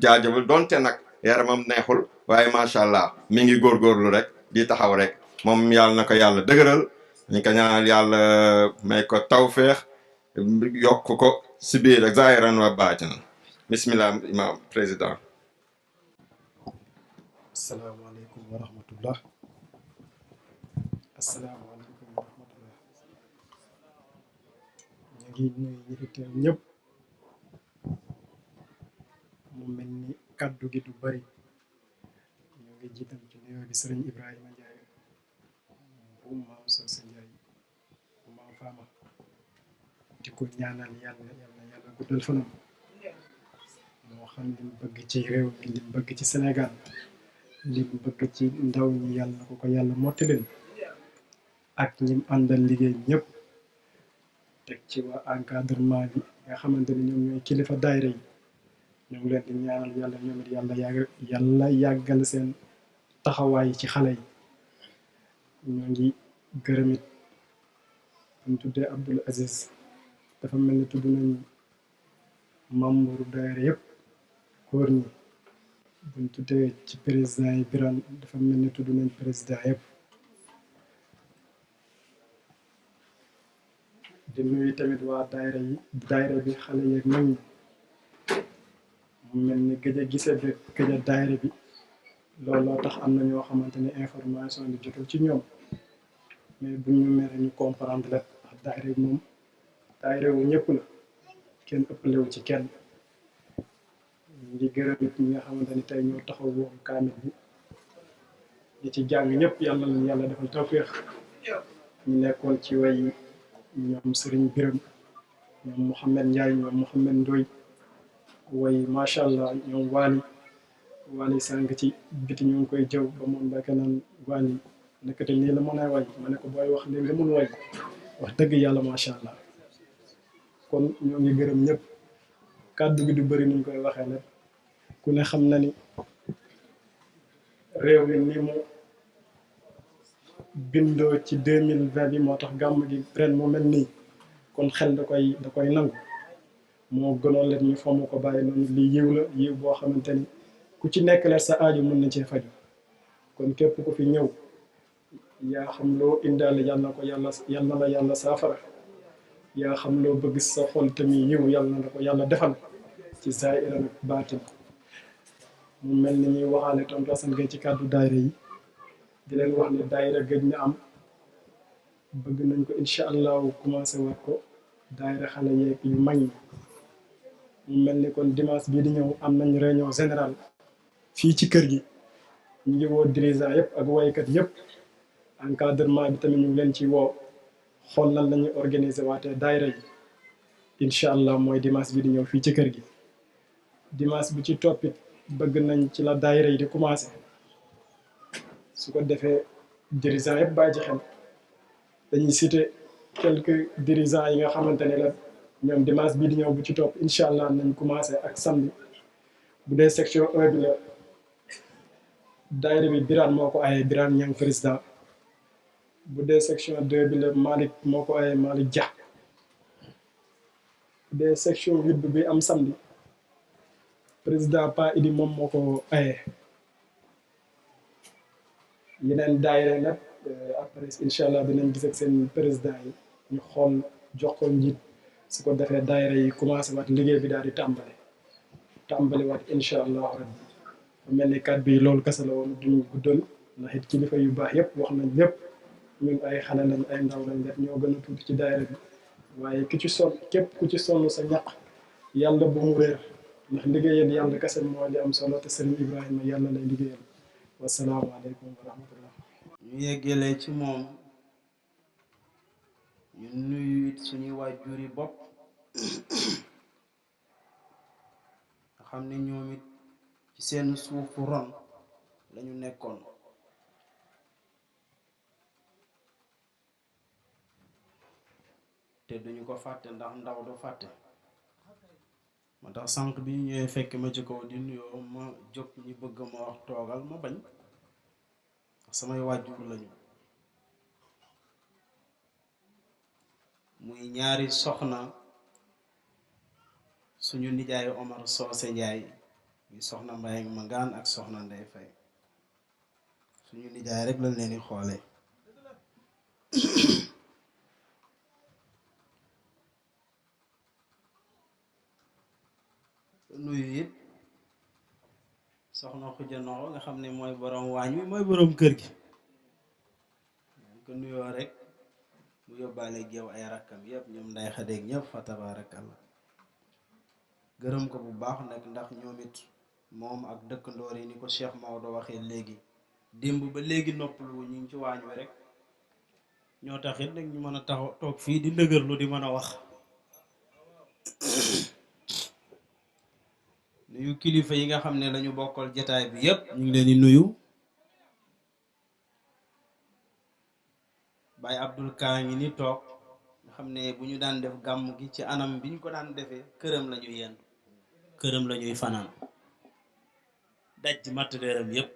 jaajëfal donte nag yaramam neexul waaye macha allah mi ngi góorgóorlu rek di taxaw rek moom yàlla na ko yàlla dëgëral ñu ko ñaanal yàlla may ko tawféex yokk ko si biir ak zaahiran wa baatinan bismillah imam président. asalaamaaleykum wa rahmatullah asalaamaaleykum wa rahmatullah ñu ngi nuyu ñi fi teew ñëpp mu mel ni kàddu gi du bari ñu ngi jiital ci nuyoo bi sëriñ Ibrahima Ndiaye bu maam Socé Ndiaye bu maam Fama di ko ñaanal yàlla guddal fanam moo xam li mu bëgg ci réew mi li mu bëgg ci Sénégal li mu bëgg ci ndaw ñi yàlla na ko yàlla mottalil ak ñim àndal liggéey ñëpp teg ci waa encadrement bi nga xamante ni ñoom ñooy kilifa daayira yi ñu ngi leen di ñaanal yàlla ñoom it yàlla yàggal seen taxawaay ci xale yi ñoo ngi gërëm it buñ tuddee Abdoul Aziz dafa mel ni tudd nañ membre daayira yëpp góor ñi buñ tuddee ci président yi Birane dafa mel ni tudd nañ président yëpp di nuyu tamit waa daayira bi xale yeeg mag ñi mu mel ni gëj a gisee bi gëj a daayira bi looloo tax am na ñoo xamante ne information bi jotul ci ñoom mais bu ñu mere ñu comprendre la ndax daayira bi moom daayira wu ñëpp la kenn ëppalewu ci kenn ñu ngi gërëm it ñi nga xamante ni tey ñoo taxaw woon kaamil bi di ci jàng ñëpp yàlla na yàlla defal tawféex ñu nekkoon ci way ñoom Serigne Biram ñoom Mouhamed Ndiaye ñoom Mouhamed Ndoye way macha allah ñoom Waly sànq ci biti ñu ngi koy jëw ba moom Mbacke naan Waly nekkate nii la mën a way ma ne ko booy wax léegi nga mën way wax dëgg yàlla macha allah kon ñoo ngi gërëm ñëpp kàddu gi du bëri nuñ koy waxee nag ku ne xam na ni réew mi ni mu bindoo ci 2020 bi moo tax gàmm gi ren mu mel nii kon xel da koy nangu moo gënoon leen ñu fomm ko bàyyi noonu lii yiw la yiw boo xamante ni ku ci nekk leer sa aaju mën na cee faju kon képp ku fi ñëw yaa xam loo indaale yàlla na ko yàlla la yàlla saafara yaa xam loo bëgg sa xol tamit yiw yàlla na ko yàlla defal ci zaahir ak baatin mu mel ni ñuy waxaale tontu Assane Gueye ci kàddu daayira yi di leen wax ne daayira gëj na am bëgg nañ ko incha allahu commencé waat ko daayira xale yeeg yu mag ñi mu mel ni kon dimanche bii di ñëw am nañ réunion générale fii ci kër gi ñu ngi woo dirigeant yëpp ak waykat yëpp encadrement bi tamit ñu ngi leen ci woo xool lan la ñuy organiser waatee daayira yi incha allah mooy dimanche bi di ñëw fii ci kër gi dimanche bu ci toppit bëgg nañ ci la daayira yi di commencé su ko defee dirigeant yëpp bàyyi ci xel dañuy citer quelques dirigeants yi nga xamante ne la ñoom dimanche bii di ñëw bu ci topp incha allah nañ commencé ak samedi bu dee section 1 bi la daayira bi Birane moo ko ayee Birane Niang président bu dee section 2 bi la Malick moo ko ayee Malick Dia bu dee section 8 bi am samedi président Pa Idi moom moo ko ayee yeneen daayira nag après incha allah dinañ gis ak seen président yi ñu xool jox ko njiit su ko defee daayira yi commencé waat liggéey bi daal di tàmbali waat incha allah rabbi mel ni kàddu bi loolu kese la woon duñu guddal ndax it kilifa yu baax yëpp wax nañ lépp ñun ay xale lañ ay ndaw lañ def ñoo gën a tuuti ci daayira bi waaye ki ci sonn képp ku ci sonn sa ñaq yàlla bu mu réer ndax liggéeyal yàlla kese moo di am solo te Serigne Ibrahima yàlla lay liggéeyal wasalaamaaleykum wa rahmatullah. ñu yeggalee ci moom ñu nuyu it suñuy waajur yi bopp nga xam ne ñoom it ci seen suufu ron lañu nekkoon te duñu ko fàtte ndax ndaw du fàtte moo tax sànq bi ñu ñëwee fekk ma ci kaw di nuyoo ma jóg ñi bëgg ma wax toogal ma bañ samay waajur lañu muy ñaari soxna suñu nijaay Omar Soose Njaay muy soxna Mbaye Mangaan ak soxna Ndey Fay suñu nijaay rek lañ leen di xoole nuyu it soxna Xuja Noxo nga xam ne mooy borom waañ wi mooy borom kër gi ko nuyoo rek mu yóbbaale géew ay rakkam yëpp ñoom nday xadeeg ñëpp fa tabarakallah gërëm ko bu baax nag ndax ñoom it moom ak dëkkandoor yi ni ko Cheikh Maodo waxee léegi démb ba léegi noppalu ñu ngi ci waañ wi rek ñoo taxit nag ñu mën a taxaw toog fii di ndëgërlu di mën a wax nuyu kilifa yi nga xam ne lañu bokkal jataay bi yépp ñu ngi leen di nuyu Baye Abdul Ka ngi ni toog nga xam ne bu ñu daan def gàmm gi ci anam bi ñu ko daan defee këram la ñuy yenn këram la ñuy fanaan daj ci matérielam yépp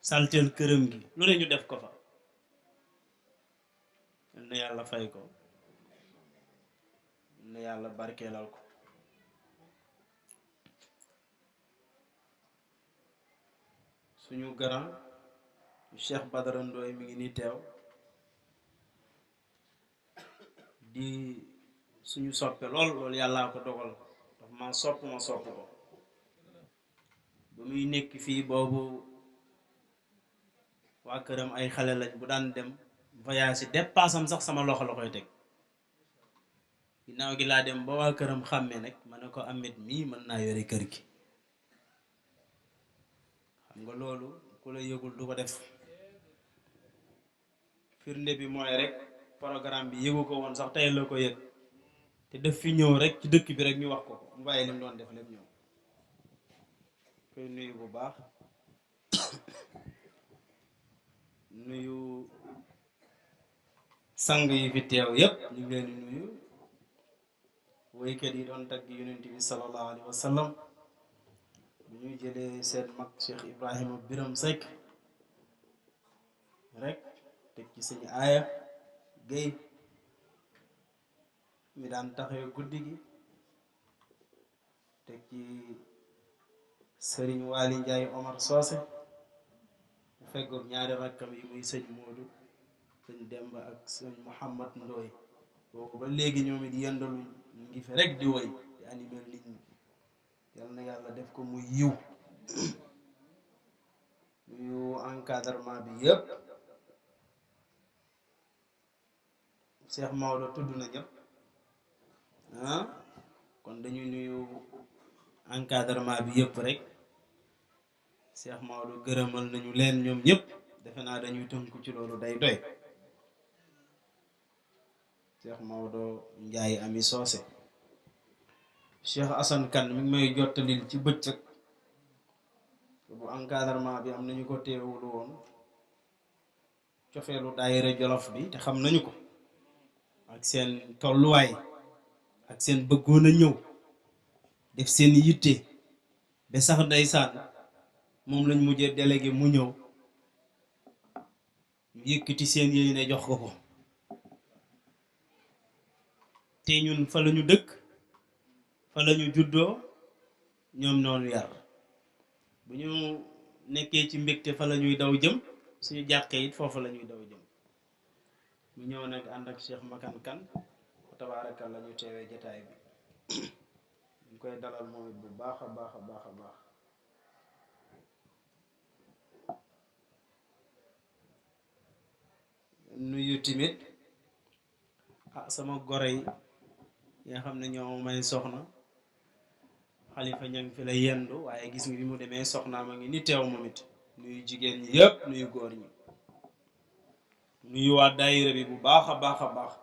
salteel këram gi lu ne ñu def ko fa na yàlla fay ko na yàlla barkeelal ko suñu grand Cheikh Badara Ndoye mi ngi ni teew di suñu soppe loolu yàllaa ko dogal ndax ma sopp ko ba muy nekk fii boobu waa këram ay xale lañ bu daan dem voyage yi dépassam sax sama loxo la koy teg ginnaaw gi laa dem ba waa këram xàmmee nag ma ne ko Ahmed mii mën naa yore kër gi xam nga loolu ku la yëgul du ko def firnde bi mooy rek programme bi yëgu ko woon sax tey la ko yëg te def fi ñëw rek ci dëkk bi rek ñu wax ko mu bàyyi li mu doon def lépp ñëw koy nuyu bu baax nuyu sang yi fi teew yépp ñu ngi leen di nuyu woykat yi doon tagg yonent bi sallallahu alayhi wa sallam bu ñuy jëlee seen mag Cheikh Ibrahima Biram Seck rek teg ci suñu aaya géy mi daan taxawee guddi gi teg ci sëriñ Waali Njaay Omar Soose bu feggoog ñaari rakkam yi muy sëñ Moodu sëñ Demba ak sëñ Mouhamad Ndooy boobu ba léegi ñoom it yendalu ñu ngi fi rek di woy di animer nit ñi yal na yàlla def ko muy yiw yu encadrement bi yëpp Cheikh Maodo tudd na ñëpp kon dañuy nuyu encadrement bi yëpp rek Cheikh Maodo gërëmal nañu leen ñoom ñëpp defe naa dañuy tënku ci loolu day doy Cheikh Maodo Njaay Ami Soose Cheikh Assane Kane mi ngi may jottalil ci bëccëg bu encadrement bi am nañu ko teewul woon cofeelu daayira Jolof bi te xam nañu ko ak seen tolluwaay ak seen bëggoon a ñëw def seen yitte ba sax ndeysaan moom lañ mujjee délégué mu ñëw ñu yëkkati seen yéene jox ko te ñun fa la ñu dëkk fa la ñu juddoo ñoom noonu yar bu ñu nekkee ci mbégte fa la ñuy daw jëm suñu jàqee it foofu la ñuy daw jëm mu ñëw nag ànd ak Cheikh Makan Kan tabaarakal la ñu teewee jataay bi ñu koy dalal moom it bu baax a baax a baax a baax nuyu timit sama gore yi nga xam ne ñoo may soxna xalifa ña ngi fi la yendu waaye gis nga bi mu demee soxnaa ma ngi ni teew moom it nuyu jigéen ñi yëpp nuyu góor ñi nuyu waa daayira bi bu baax a baax a baax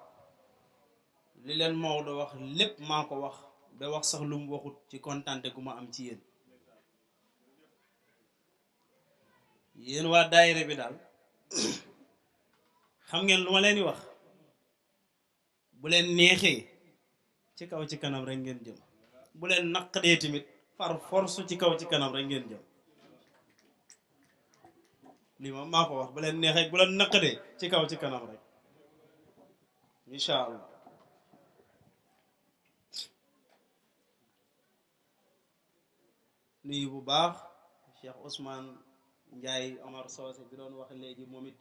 li leen Maodo wax lépp maa ko wax ba wax sax lu mu waxut ci kontante gu ma am ci yéen waa daayira bi daal xam ngeen lu ma leen di wax bu leen neexee ci kaw ci kanam rek ngeen jëm bu leen naqadee tamit par force ci kaw ci kanam rek ngeen jëm lii moom maa ko wax bu leen neexee bu leen naqadee ci kaw ci kanam rek incha allah nuyu bu baax Cheikh Ousmane Ndiaye Omar Socé bi doon wax léegi moom it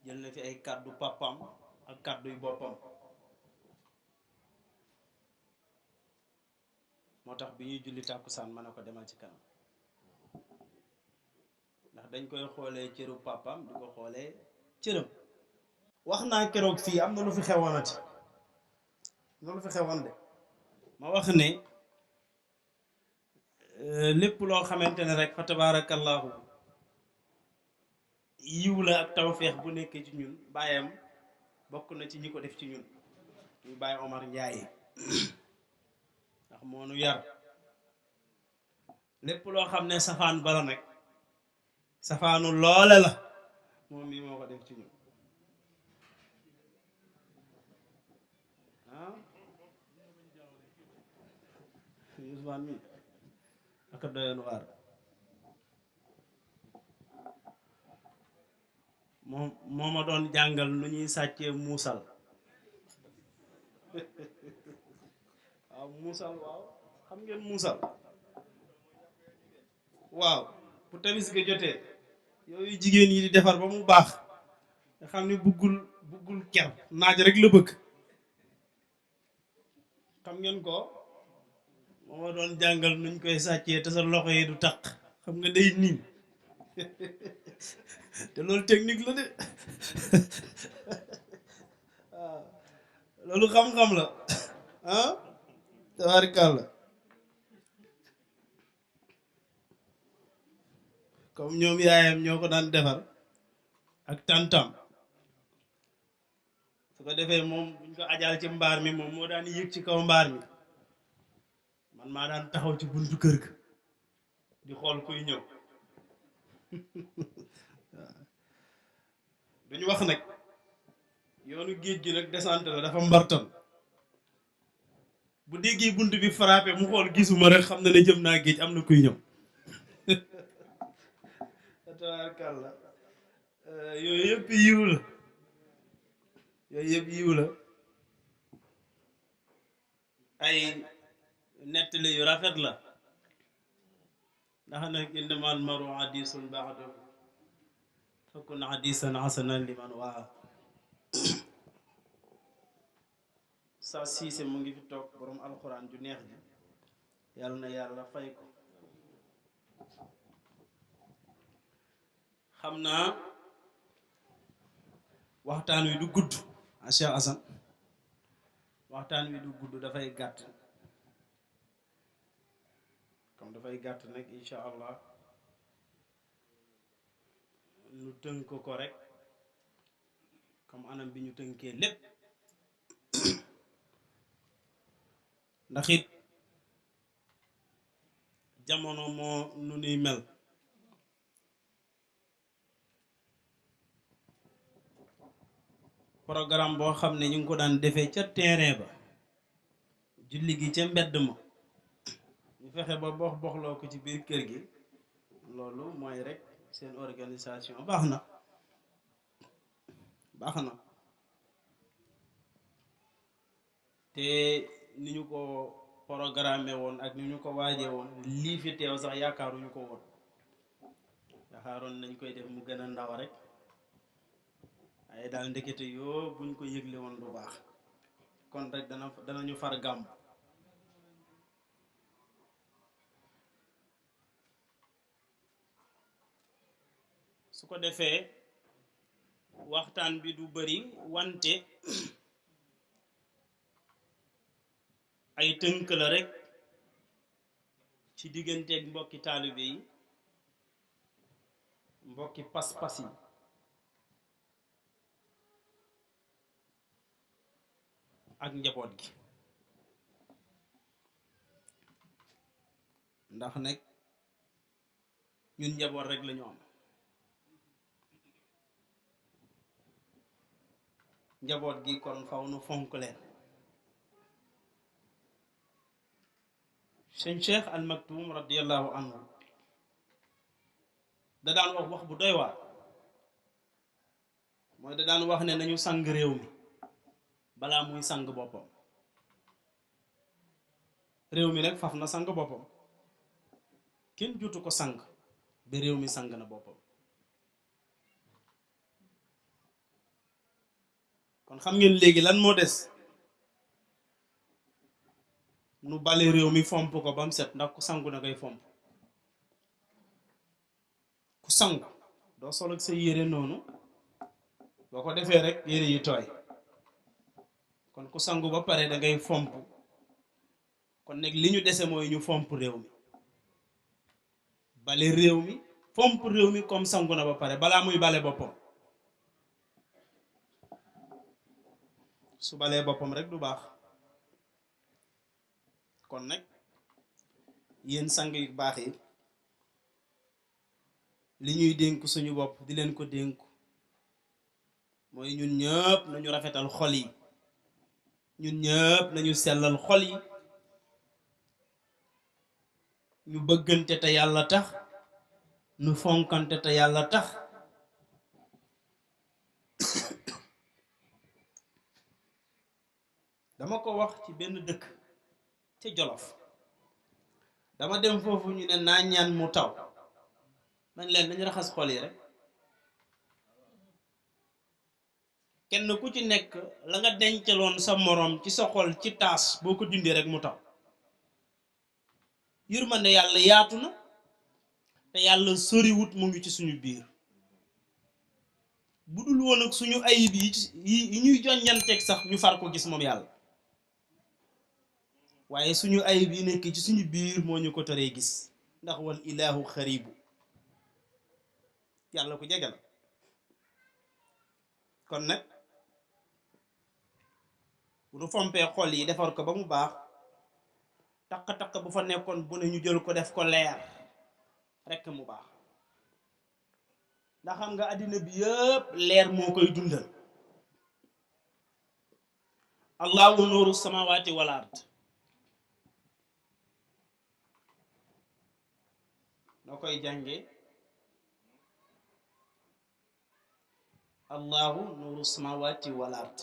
jël na fi ay kàddu papam ak kàddu yu boppam moo tax bi ñuy julli tàkkusaan ma ne ko demal ci kanam ndax dañ koy xoolee cëru papam di ko xoolee cëram wax naa keroog fii am na lu fi xewoonati am na lu fi xewoon de ma wax ne lépp loo xamante ne rek fa tabarakallahu yiw la ak tawfeex bu nekkee ci ñun baayam bokk na ci ñi ko def ci ñun ñu Baay Omar Ndiaye ndax moo nu yar lépp loo xam ne safaan bala nag safaanu loole la moom mii moo ko def ci ñun Ousmane mi aka doyoon waar moo ma doon jàngal nu ñuy sàccee muusal waaw muusal waaw xam ngeen muusal waaw bu tamis ga jotee yooyu jigéen yi di defar ba mu baax nga xam ne buggul ker naaj rek la bëgg xam ngeen ko moo ma doon jàngal nuñ koy sàccee te sa loxo yi du taq xam nga day niin te loolu technique la de waaw loolu xam-xam la ah tabaarkalla comme ñoom yaayam ñoo ko daan defar ak tantam su ko defee moom buñ ko ajal ci mbaar mi moom moo daan yëg ci kaw mbaar mi man maa daan taxaw ci buntu kër ga di xool kuy ñëw duñu wax nag yoonu géej gi nag descente la dafa mbartal bu déggee bunt bi frappé mu xool gisuma rek xam na ne jëm naa géej am na kuy ñëw tabaarkalla yooyu yëpp yiw la yooyu yëpp yiw la ay nettali yu rafet la ndax nag innamal maru hadiisun ba'dahu fakun hadiisan hasanan liman waa sa siise mu ngi fi toog borom alxuraan ju neex ji yàlla na yàlla fay ko xam naa waxtaan wi du gudd Cheikh Assane waxtaan wi du gudd dafay gàtt comme dafay gàtt nag incha allah ñu tënk ko rek comme anam bi ñu tënkee lépp ndax it jamono moo nu nuy mel programme boo xam ne ñu ngi ko daan defee ca terrain ba julli gi ca mbedd ma ñu fexe ba boxloo ko ci biir kër gi loolu mooy rek seen organisation baax na te ni ñu ko programmé woon ak ni ñu ko waajee woon lii fi teew sax yaakaaruñu ko woon yaakaaroon nañ koy def mu gën a ndaw rek waaye daal ndekete yoo buñ ko yëgle woon bu baax kon rek danañu far gàmm su ko defee waxtaan bi du bari wante ay tënk la rek ci digganteeg mbokki taalibe yi mbokki pas-pas yi ak njaboot gi ndax nag ñun njaboot rek lañu am njaboot gi kon faw nu fonk leen sëñ Cheikh Al Maktoum radiyallahu anhu da daan wax bu doy waar mooy da daan wax ne nañu sang réew mi balaa muy sang boppam réew mi nag faf na sang boppam kenn jotu ko sang ba réew mi sang na boppam kon xam ngeen léegi lan moo des nu bale réew mi fomp ko ba mu set ndax ku sangu na koy fomp ku sangu doo sol ak sa yére noonu boo ko defee rek yére yi tooy kon ku sangu ba pare da ngay fomp kon nag li ñu dese mooy ñu fomp réew mi bale réew mi fomp réew mi comme sangu na ba pare balaa muy bale boppam su balee boppam rek du baax kon nag yéen sang yu baax yi li ñuy dénk suñu bopp di leen ko dénku mooy ñun ñëpp nañu rafetal xol yi ñun ñëpp nañu sellal xol yi ñu bëggante te yàlla tax ñu fonkante te yàlla tax dama ko wax ci benn dëkk ci Jolof dama dem foofu ñu ne naa ñaan mu taw man leen dañu raxas xol yi rek kenn ku ci nekk la nga dencaloon sa moroom ci sa xol ci taas boo ko dindee rek mu taw yërmande yàlla yaatu na te yàlla soriwut mu ngi ci suñu biir bu dul woon ak suñu ayib yi ñuy jonjanteeg sax ñu far ko gis moom yàlla waaye suñu ayib yi nekk ci suñu biir moo ñu ko teree gis ndax wal ilaahu xaribu yàlla ko jege la kon nag bu nu fompee xol yi defar ko ba mu baax taq-taq bu fa nekkoon bu ne ñu jël ko def ko leer rekk mu baax ndax xam nga àddina bi yëpp leer moo koy dundal allahu nuuru samawati wal ard noo koy jànge allahu nuuru samawati wal ard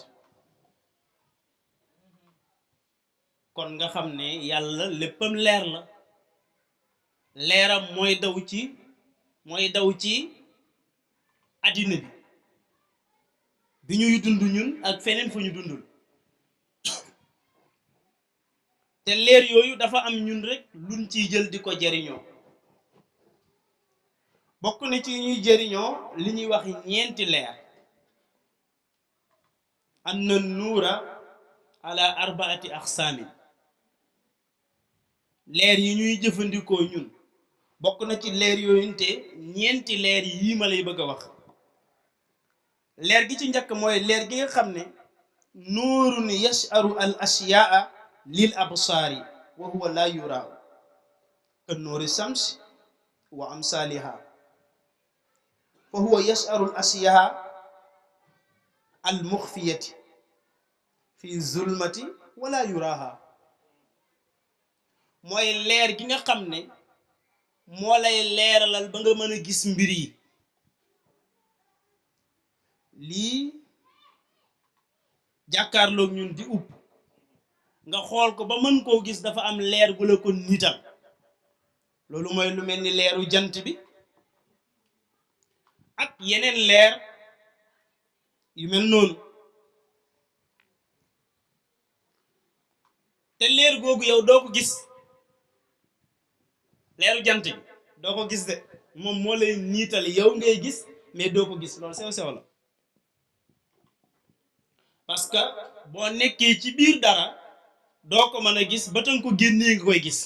kon nga xam ne yàlla léppam leer la leeram mooy daw ci àddina bi ñuy dund ñun ak feneen fu ñu dundul te leer yooyu dafa am ñun rek luñ ciy jël di ko jariñoo bokk na ci ñuy jariñoo li ñuy wax ñeenti leer anna nuura ala arbaati aqsaamin leer yi ñuy jëfandikoo ñun bokk na ci leer yooyu te ñeenti leer yii ma lay bëgg a wax leer gi ci njëkk mooy leer gi nga xam ne nuurun yasharu al ashyaa lil absaari wa huwa la yuraaw ka nuuri shams wa amsaaliha fa huwa yasharu al ashyaa al muxfiyati fi zulmati wala yuraha mooy leer gi nga xam ne moo lay leeralal ba nga mën a gis mbir yi lii jàkkaarloog ñun di upp nga xool ko ba mën koo gis dafa am leer gu la ko nital loolu mooy lu mel ni leeru jant bi ak yeneen leer yu mel noonu te leer googu yow doo ko gis leeru jant bi doo ko gis de moom moo lay niital yow ngay gis mais doo ko gis loolu sew-sew la parce que boo nekkee ci biir dara doo ko mën a gis ba tan ko génnee nga koy gis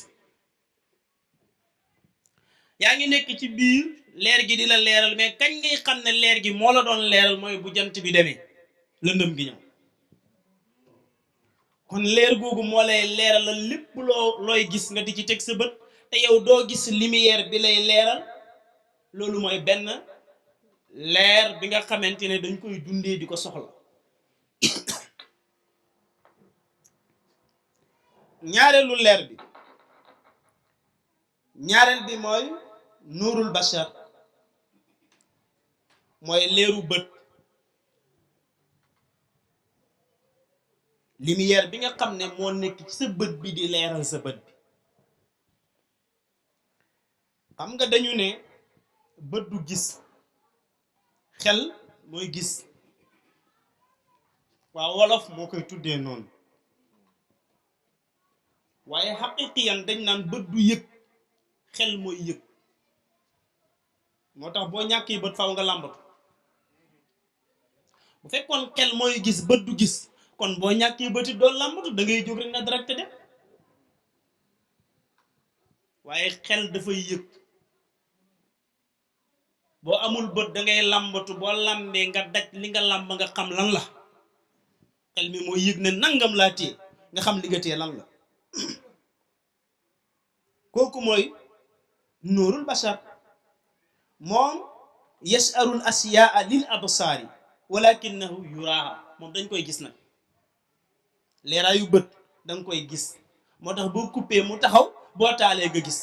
yaa ngi nekk ci biir leer gi di la leeral mais kañ ngay xam ne leer gi moo la doon leeral mooy bu jant bi demee lëndëm gi ñëw kon leer googu moo lay leeralal lépp looy gis nga di ci teg sa bët te yow doo gis lumière bi lay leeral loolu mooy benn leer bi nga xamante ne dañ koy dundee di ko soxla ñaareelu leer bi ñaareel bi mooy nuurul bashar mooy leeru bët lumière bi nga xam ne moo nekk ci sa bët bi di leeral sa bët bi xam nga dañu ne bët du gis xel mooy gis waaw wolof moo koy tuddee noonu waaye xaqiqiyan dañ naan bët du yëg xel mooy yëg moo tax boo ñàkkee bët faw nga làmbatu bu fekkoon xel mooy gis bët du gis kon boo ñàkkee bëti doo làmbatu da ngay jóg rek na direct dem waaye xel dafay yëg boo amul bët da ngay làmbatu boo làmbee nga daj li nga làmb nga xam lan la xel mi mooy yëg ne nangam laa téye nga xam li nga téye lan la kooku mooy nuurul bashar moom yasarul asiyaa lil absaari walakinahu yuraaha moom dañ koy gis nag leeraayu bët danga koy gis moo tax boo coupé mu taxaw boo taalee nga gis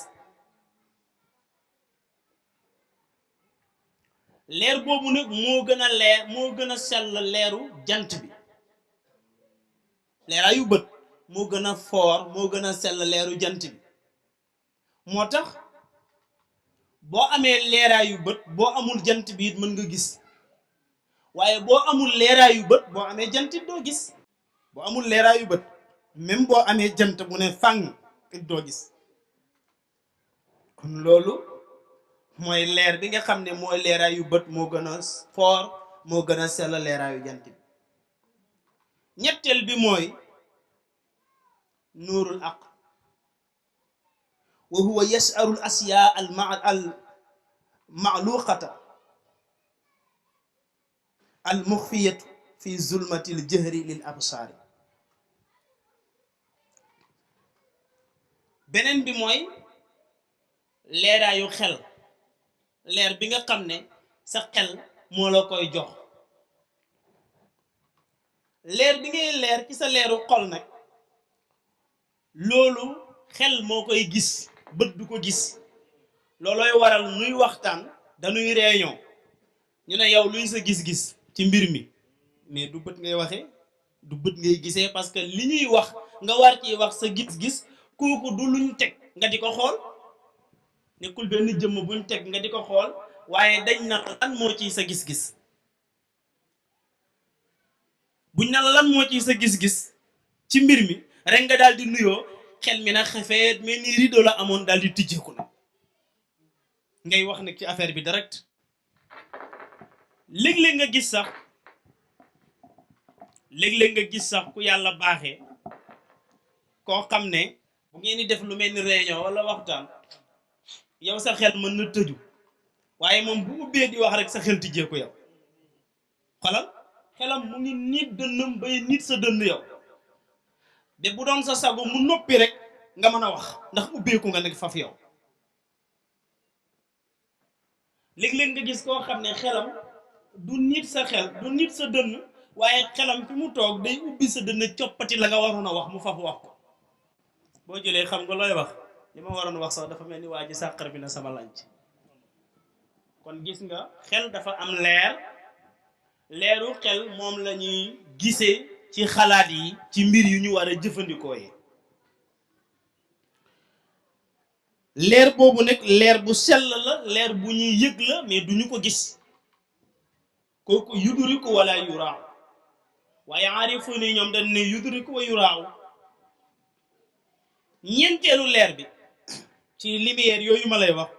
leer boobu nag moo gën a leer moo gën a sell leeru jant bi leeraayu bët moo gën a foor moo gën a sell leeru jant bi moo tax boo amee leeraayu bët boo amul jant bi it mën nga gis waaye boo amul leeraayu bët boo amee jant it doo gis boo amul leeraayu bët même boo amee jant bu ne fàng it doo gis kon loolu mooy leer bi nga xam ne mooy leeraayu bët moo gën a foor moo gën a sell leeraayu jant bi ñetteel bi mooy nuurul aq wa huwa yasaru al asyaa al maaluqata al muxfiyatu fi zulmati al jahri lil absaari beneen bi mooy leeraayu xel leer bi nga xam ne sa xel moo la koy jox leer bi ngay leer ci sa leeru xol nag loolu xel moo koy gis bët du ko gis loolooy waral nuy waxtaan dañuy réunion ñu ne yow luy sa gis-gis ci mbir mi mais du bët ngay waxee du bët ngay gisee parce que li ñuy wax nga war ci wax sa gis-gis kooku du luñ teg nga di ko xool nekkul benn jëmm buñ teg nga di ko xool waaye dañ na lan moo ci sa gis-gis buñ na lan moo ci sa gis-gis ci mbir mi rek nga daal di nuyoo xel mi na xefeet mais ni rideau la amoon daal di tijjeeku na ngay wax nag ci affaire bi direct léeg-léeg nga gis sax ku yàlla baaxee koo xam ne bu ngeen di def lu mel ni réunion wala waxtaan yow sa xel mën na tëju waaye moom bu ubbee di wax rek sa xel tijjeeku yow xolal xelam mu ngi nit dënnam bay nit sa dënn yow de bu doon sa sago mu noppi rek nga mën a wax ndax ubbeeku nga nekk faf yow léeg-léeg nga gis koo xam ne xelam du nit sa xel du nit sa dënn waaye xelam fi mu toog day ubbi sa dënn coppati la nga waroon a wax mu faf wax ko boo jëlee xam nga looy wax li ma waroon wax sax dafa mel ni waa ji sàqar bi na sama lanc kon gis nga xel dafa am leeru xel moom la ñuy gisee ci xalaat yi ci mbir yu ñu war a jëfandikoo yi leer boobu nag leer bu sell la leer bu ñuy yëg la mais duñu ko gis kooku yuduriku wala yuraaw waaye aarifu ni ñoom dañ ne yuduriku wa yuraaw ñeenteelu leer bi ci lumière yooyu ma lay wax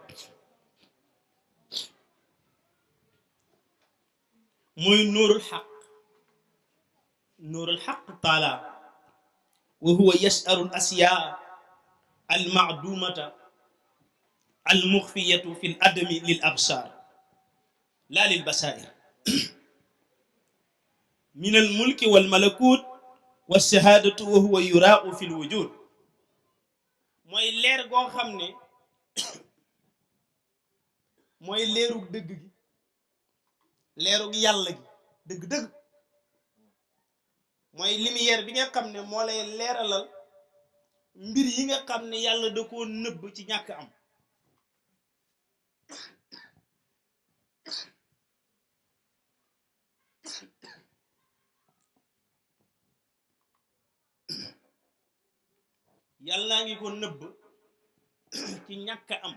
mooy nuurul xaq taala wa huwa yas'aru al asyaa al ma'dumata al muxfiyatu fi l adami lil absar la lil basair min al mulki wal malakut wa shahadatu wa huwa yuraau fi l wujud mooy leer goo xam ne mooy leerug dëgg gi leerug yàlla gi dëgg-dëgg mooy lumière bi nga xam ne moo lay leeralal mbir yi nga xam ne yàlla da koo nëbb ci ñàkk am yàllaa ngi ko nëbb ci ñàkk am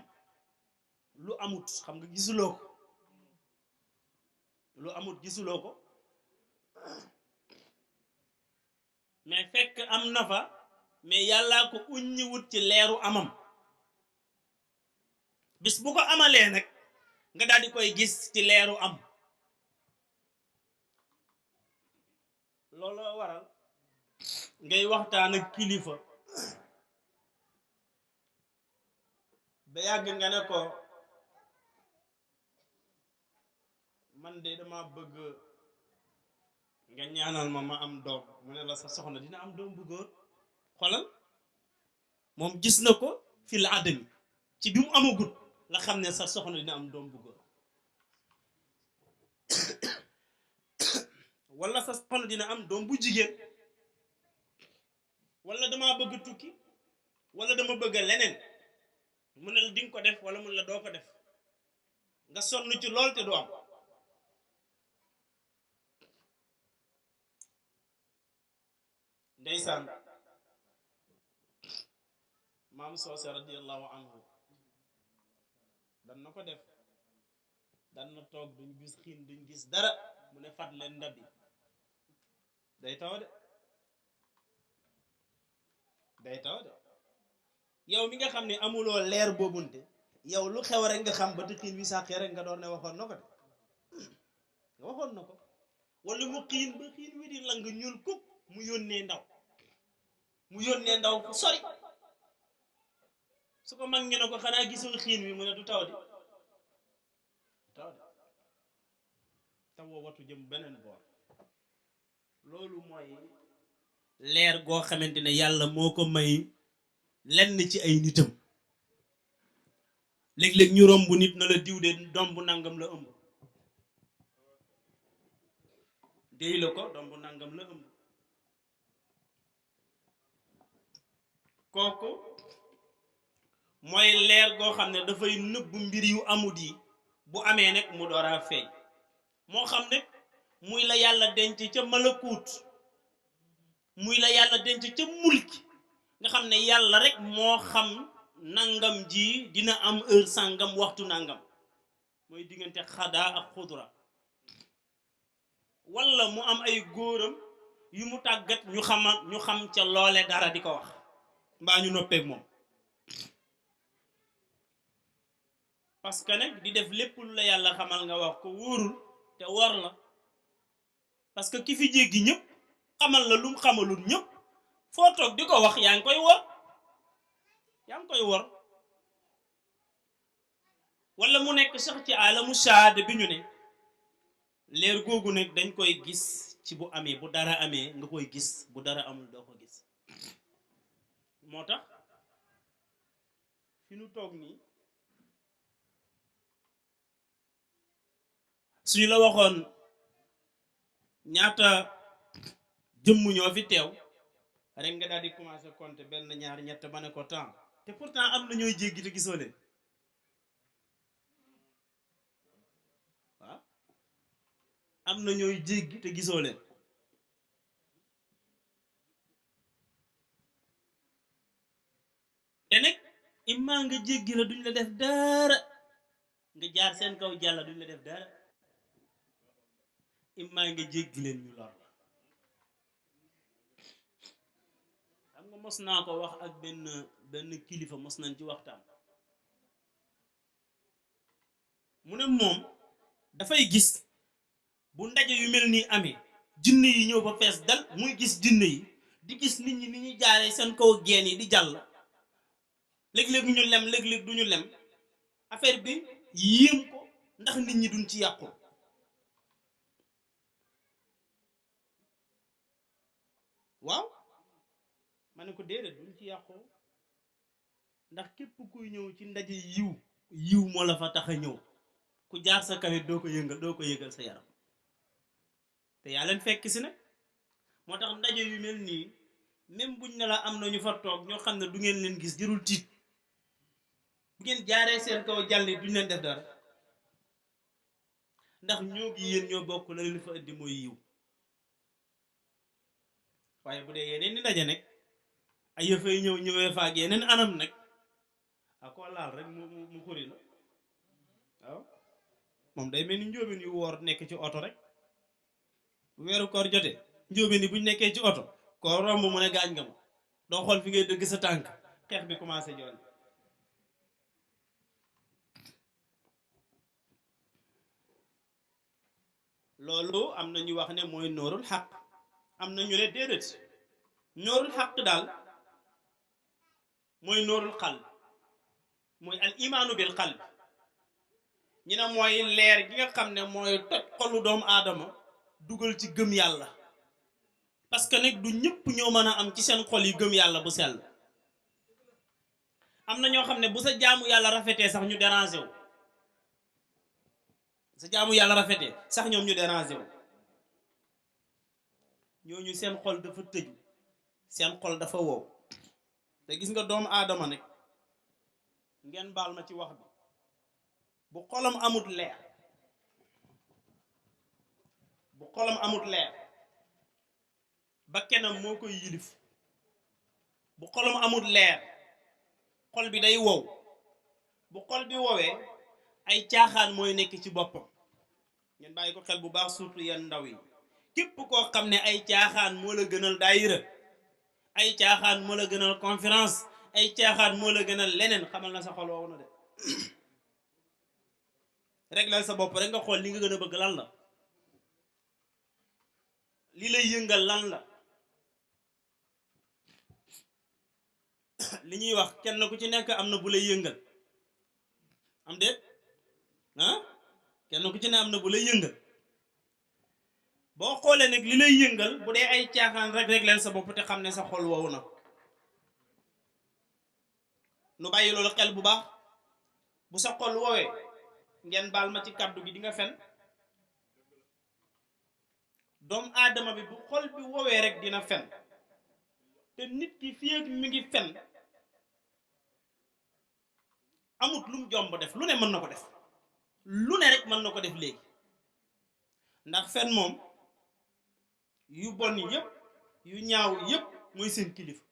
lu amut xam nga gisuloo ko lu amut gisuloo ko mais fekk am na fa mais yàllaa ko uññiwut ci leeru amam bis bu ko amalee nag nga daal di koy gis ci leeru am looloo waral ngay waxtaan ak kilifa ba yàgg nga ne ko man de dama bëgg nga ñaanal ma am doom mu ne la sa soxna dina am doom bu góor xoolal moom gis na ko fi la adami ci bi mu amagut la xam ne sa soxna dina am doom bu góor wala sa soxna dina am doom bu jigéen wala dama bëgg tukki wala dama bëgg leneen mu ne la di nga ko def wala mu ne la doo ko def nga sonn ci lool te du am ndeysaan maam soose radiyallahu anhu dan na ko def dan na toog duñ gis xiin duñ gis dara mu ne fat leen ndab yi day taw de yow mi nga xam ne amuloo leer boobunte yow lu xew rek nga xam ba te xiin wi sàqee rek nga doon ne waxoon na ko de nga waxoon na ko wala mu xiin ba xiin wi di lang ñuul kuk mu yónnee ndaw fu sori su ko mag ngi ne ko xanaa gisul xiin wi mu ne du taw di tawoo watu jëm beneen boor loolu mooy leer goo xamante ne yàlla moo ko may lenn ci ay nitam léeg-léeg ñu romb nit na la diw de doom bu nangam la ëmb déy la ko doom bu nangam la ëmb kooku mooy leer goo xam ne dafay nëbb mbir yu amut yi bu amee nag mu door a feeñ moo xam ne muy la yàlla denc ca malakuut muy la yàlla denc ca mulki nga xam ne yàlla rek moo xam nangam ji dina am heure sàngam waxtu nangam mooy diggante xadaa ak xudra walla mu am ay góoram yu mu tàggat ñu xam ca loole dara di ko wax mbaa ñu noppeek moom parce que nag di def lépp lu la yàlla xamal nga wax ko wóorul te wor la parce que ki fi jéggi ñëpp xamal la lu mu xamalul ñëpp foo toog di ko wax yaa ngi koy wor wala mu nekk sax ci alamu shahaada bi ñu ne leer googu nag dañ koy gis ci bu amee bu dara amee nga koy gis bu dara amul doo ko gis moo tax fi nu toog nii suñu la waxoon ñaata jëmm ñoo fi teew rek nga daal di commencé compter benn ñaar ñett ba ne ko temps te pourtant am na ñooy jéggi te gisoo leen waaw am na ñooy jéggi te gisoo leen te nag imma nga jéggi la duñ la def dara nga jaar seen kaw jàlla duñ la def dara imma nga jéggi leen ñu lor la xam nga mos naa ko wax ak benn kilifa mos nañ ci waxtaan mu ne moom dafay gis bu ndaje yu mel nii amee jinne yi ñëw ba fees dal muy gis jinne yi di gis nit ñi ni ñuy jaaree seen kaw geen yi di jàll léeg-léeg ñu lem léeg-léeg duñu lem affaire bi yéem ko ndax nit ñi duñ ci yàqu waaw ma ne ko déedéet duñ ci yàqu ndax képp kuy ñëw ci ndaje yiw moo la fa tax a ñëw ku jaar sa kawit doo ko yëgal sa yaram te yaa leen fekk si nag moo tax ndaje yu mel nii même buñ ne la am na ñu fa toog ñoo xam ne du ngeen leen gis jërul tiit bu ngeen jaaree seen kaw jàll duñ leen def dara ndax ñoo gi yéen ñoo bokk la leen fa indi mooy yiw waaye bu dee yeneen ni ndaje nag ay yëfay ñëwee fa ak yeneen anam nag ak koo laal rek mu xuri la waaw moom day mel ni njóobeen yu woor nekk ci oto rek weeru koor jotee njóobeen yi buñ nekkee ci oto koo romb mu ne gaañ nga ma doo xool fi ngay dëgg sa tànk xeex bi commencé joon loolu am na ñu wax ne mooy nóorul xaq am na ñu ne déedéet nóorul xaq daal mooy nóorul xalb mooy al imaanu bil xalb ñu ne mooy leer gi nga xam ne mooy toj xolu doomu aadama dugal ci gëm yàlla parce que nag du ñëpp ñoo mën a am ci seen xol yi gëm yàlla bu sell am na ñoo xam ne bu sa jaamu yàlla rafetee sax ñu dérangé wu sa jaamu yàlla rafetee sax ñoom ñu dérangé wu ñooñu seen xol dafa tëju seen xol dafa wow te gis nga doomu aadama nag ngeen baal ma ci wax bi bu xolam amut leer bu xolam amut leer ba kenam moo koy yilif bu xolam amut leer xol bi day wow bu xol bi wowee ay caaxaan mooy nekk ci boppam ngeen bàyyi ko xel bu baax surtout yeen ndaw yi képp koo xam ne ay caaxaan moo la gënal daayira ay caaxaan moo la gënal conférence ay caaxaan moo la gënal leneen xamal na sa xol wow na de réglal sa bopp rek nga xool li nga gën a bëgg lan la li lay yëngal lan la li ñuy wax kenn ku ci nekk am na bu lay yëngal am de ah kenn ku ci ne am na bu lay yëngal boo xoolee nag li lay yëngal bu dee ay caaxaan rek réglal sa bopp te xam ne sa xol wow na nu bàyyi loolu xel bu baax bu sa xol woowee ngeen baal ma ci kàddu gi di nga fen doomu aadama bi bu xol bi woowee rek dina fen te nit ki fii ak mi ngi fen amut lu mu jomb def lu ne mën na ko def lu ne rek mën na ko def léegi ndax fen moom yu bon yépp yu ñaaw yépp mooy seen kilifa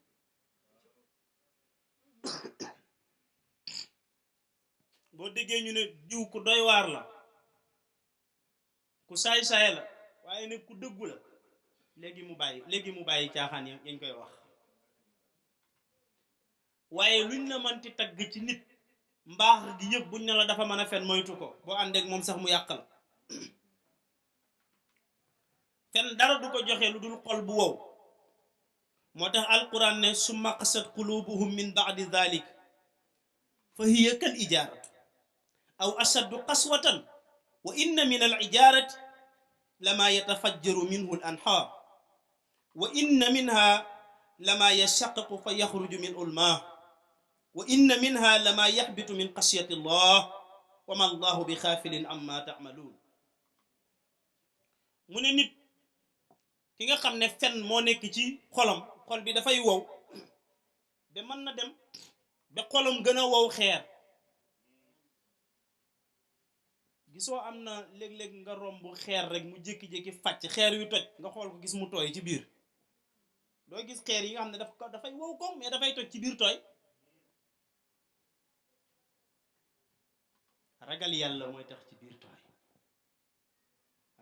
boo déggee ñu ne diw ku doy waar la ku saay-saay la waaye nag ku dëggu la léegi mu bàyyi caaxaan yañ koy wax waaye luñ la mënti tagg ci nit mbaax gi yëpp buñ ne la dafa mën a fen moytu ko boo àndeek moom sax mu yàq la fen dara du ko joxe lu dul xol bu wow moo tax alquran ne summa qasat qulubuhum min ba'di dhalik fa hiya kal ijaarati aw ashaddu qaswatan wa inna min al ijaarati lama yatafajjaru minhu al anhaar wa inna minha lama yashaqqaqu fa yaxruju minhu al maa wa inna minha lama yaxbitu min xashyati allah wa ma allahu bi xaafilin amma taamaluun mu ne nit ki nga xam ne fen moo nekk ci xolam xol bi dafay wow ba mën na dem ba xolam gën a wow xeer gisoo am na léeg-léeg nga romb xeer rek mu jékki-jékki fàcc xeer yu toj nga xool ko gis mu tooy ci biir doo gis xeer yi nga xam ne dafay wow ko mais dafay toj ci biir tooy ragal yàlla mooy tax ci biir tooy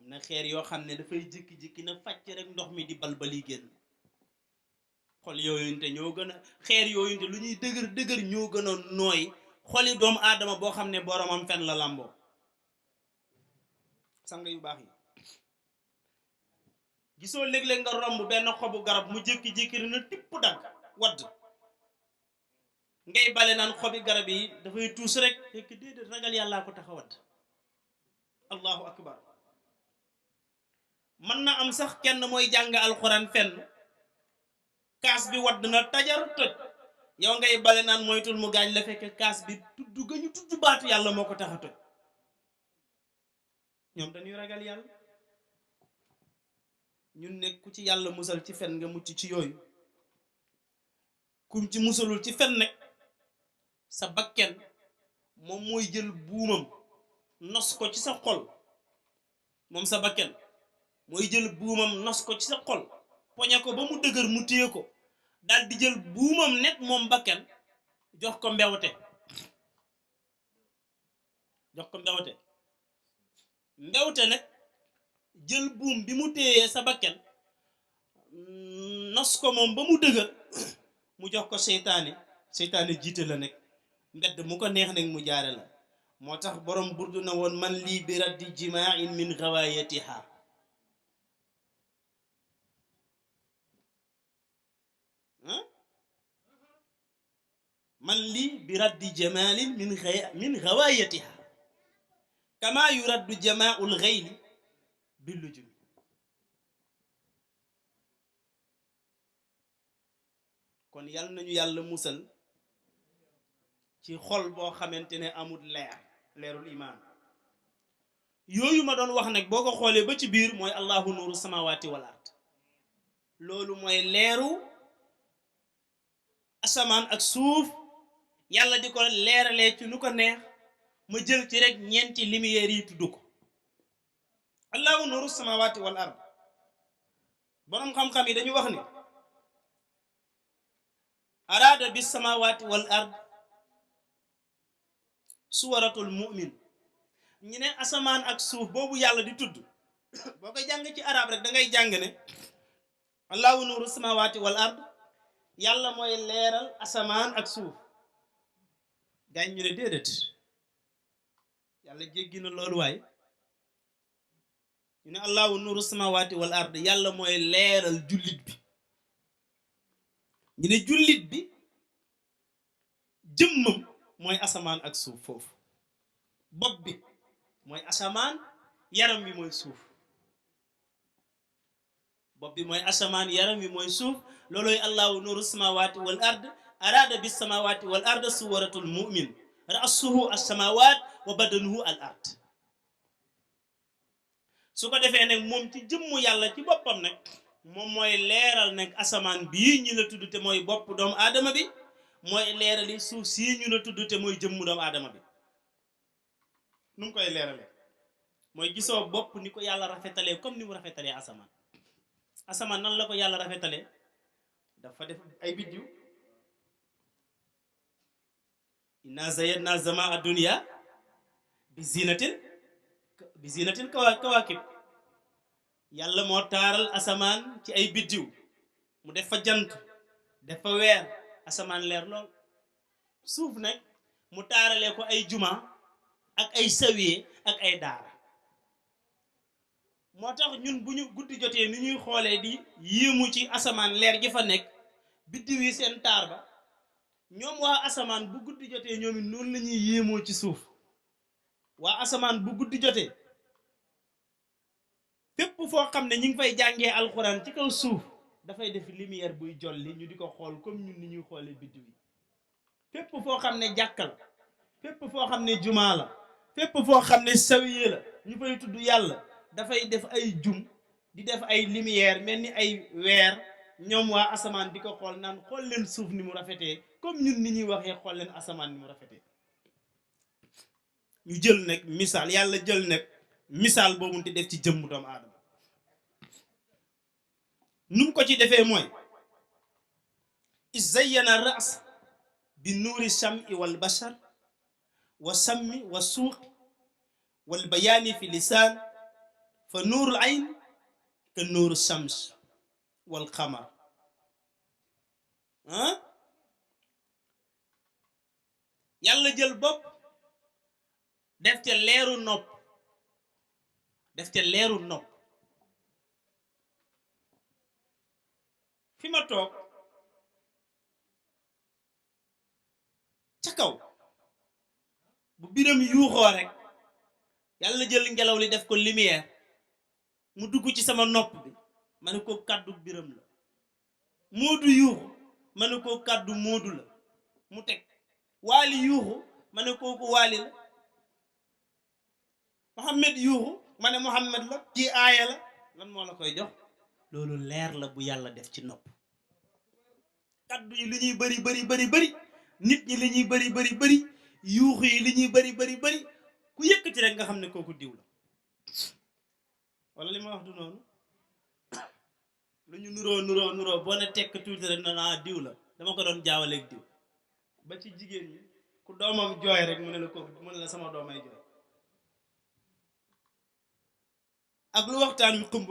am na xeer yoo xam ne dafay jékki-jékki na fàcc rek ndox mi di balbali génn xol yooyunte ñoo gën a xeer yooyunte lu ñuy dëgër ñoo gën a nooy xoli doomu aadama boo xam ne boromam fen la làmboo sang yu baax yi gisoo léeg-léeg nga romb benn xobu garab mu jékki-jékki na tipp dagg wadd ngay bale naan xobi garab yi dafay tuus rek fekk déedéet ragal yàllaa ko tax a wadd allahu akbar mën na am sax kenn mooy jàng alxuraan fenn kaas bi wadd na tajar toj yow ngay bale naan moytul mu gaañ la fekk kaas bi tudd ga ñu tudd baatu yàlla moo ko tax a toj ñoom dañuy ragal yàlla ñun nekk ku ci yàlla musal ci fen nga mucc ci yooyu kum ci musalul ci fen nekk sa bakken moom mooy jël buumam nos ko ci sa xol moom sa bakken mooy jël buumam nos ko ci sa xol poñe ko ba mu dëgër mu téye ko daal di jël buumam nekk moom bakken jox ko mbewte mbewte nag jël buum bi mu téyee sa bakken nos ko moom ba mu dëgër mu jox ko seytaane jiite la nekk mbedd mu ko neex nag mu jaare la moo tax borom burdu na woon man lii bi raddi jimaa'in min gawaayatiha man lii bi raddi jamaalin min gawaayatiha kama yuraddu jamaa'ul ghayli bil lujum kon yal nañu yàlla musal ci xol boo xamante ne amul leerul imaan yooyu ma doon wax nag boo ko xoolee ba ci biir mooy allahu nuuru samawati wal ard loolu mooy leeru asamaan ak suuf yàlla di ko leeralee ci nu ko neex ma jël ci rek ñeenti lumière yi tudd ko allahu nuuru samawati wal ard boroom xam-xam yi dañu wax ni araada bis samawati wal ard suwaratul mu'min ñu ne asamaan ak suuf boobu yàlla di tudd boo koy jàng ci arab rek da ngay jàng ne allahu nuuru samawati wal ard yàlla mooy leeral asamaan ak suuf gaañ ñu ne déedéet yàlla jéggi na loolu waay ñu ne allahu nuuru samawati wal ard yàlla mooy leeral jullit bi ñu ne jullit bi jëmmam mooy asamaan ak suuf foofu bopp bi mooy asamaan yaram bi mooy suuf bopp bi mooy asamaan yaram bi mooy suuf looloy allahu nuuru samawati wal ard araada bis samawati wal ard suwaratul mu'min ra'suhu as samawat wa badanuhu al ard su ko defee nag moom ci jëmmu yàlla ci boppam nag moom mooy leeral nag asamaan bii ñu la tudd te mooy bopp doomu aadama bi mooy leerali suuf sii ñu la tudd te mooy jëmmu doomu aadama bi nu mu koy leerale mooy gisoo bopp ni ko yàlla rafetalee comme ni mu rafetalee asamaan nan la ko yàlla rafetalee dafa def ay biddiw inna zayyana zamaa ad-dunya bi zinatil kawaakib yàlla moo taaral asamaan ci ay biddiw mu def fa jant def fa weer asamaan leer lool suuf nag mu taaralee ko ay juma ak ay sawiye ak ay daara moo tax ñun bu ñu guddi jotee ni ñuy xoolee di yéemu ci asamaan leer gi fa nekk biddiw yi seen taar ba ñoom waa asamaan bu guddi jotee ñoom it noonu la ñuy yéemoo ci suuf waa asamaan bu guddi jotee fépp foo xam ne ñu ngi fay jàngee alxuraan ci kaw suuf dafay def lumière buy jolli ñu di ko xool comme ñun ni ñuy xoolee biddiw yi fépp foo xam ne jàkka la fépp foo xam ne jumaa la fépp foo xam ne sawiye la ñu fay tudd yàlla dafay def ay jum di def ay lumière mel ni ay weer ñoom waa asamaan di ko xool naan xool leen suuf ni mu rafetee comme ñun ni ñuy waxee xool leen asamaan ni mu rafetee. ñu jël nag misaal yàlla jël nag misaal boobu te def ci jëmm doomu aadama nu mu ko ci defee mooy izayyana ras bi nuuri sam'i wal bashar wa sammi wa suuq wal bayaani fi lisaan fa nuurul ayn ka nuuru shams wal qamar yàlla jël bopp def ca leeru nopp fi ma toog ca kaw bu biram yuuxoo rek yàlla jël ngelaw li def ko lumière mu dugg ci sama nopp bi ma ne ko kàddu biram la moodu yuuxu ma ne ko kàddu moodu la mu teg waali yuuxu ma ne kooku waali la Muhammad yuuxu ma ne Muhammad la kii aaya la lan moo la koy jox loolu leer la bu yàlla def ci nopp kaddu yi li ñuy bari nit ñi li ñuy bari yuuxu yi li ñuy bari ku yëkkati rek nga xam ne kooku diw la wala li ma wax du noonu lu ñu nuroo boo ne tekk tuuti rek na naa diw la dama ko doon jaawaleeg diw ba ci jigéen ñi ku doomam jooy rek mu ne la kooku mu ne la sama doomay jooy ak lu waxtaan wi xumb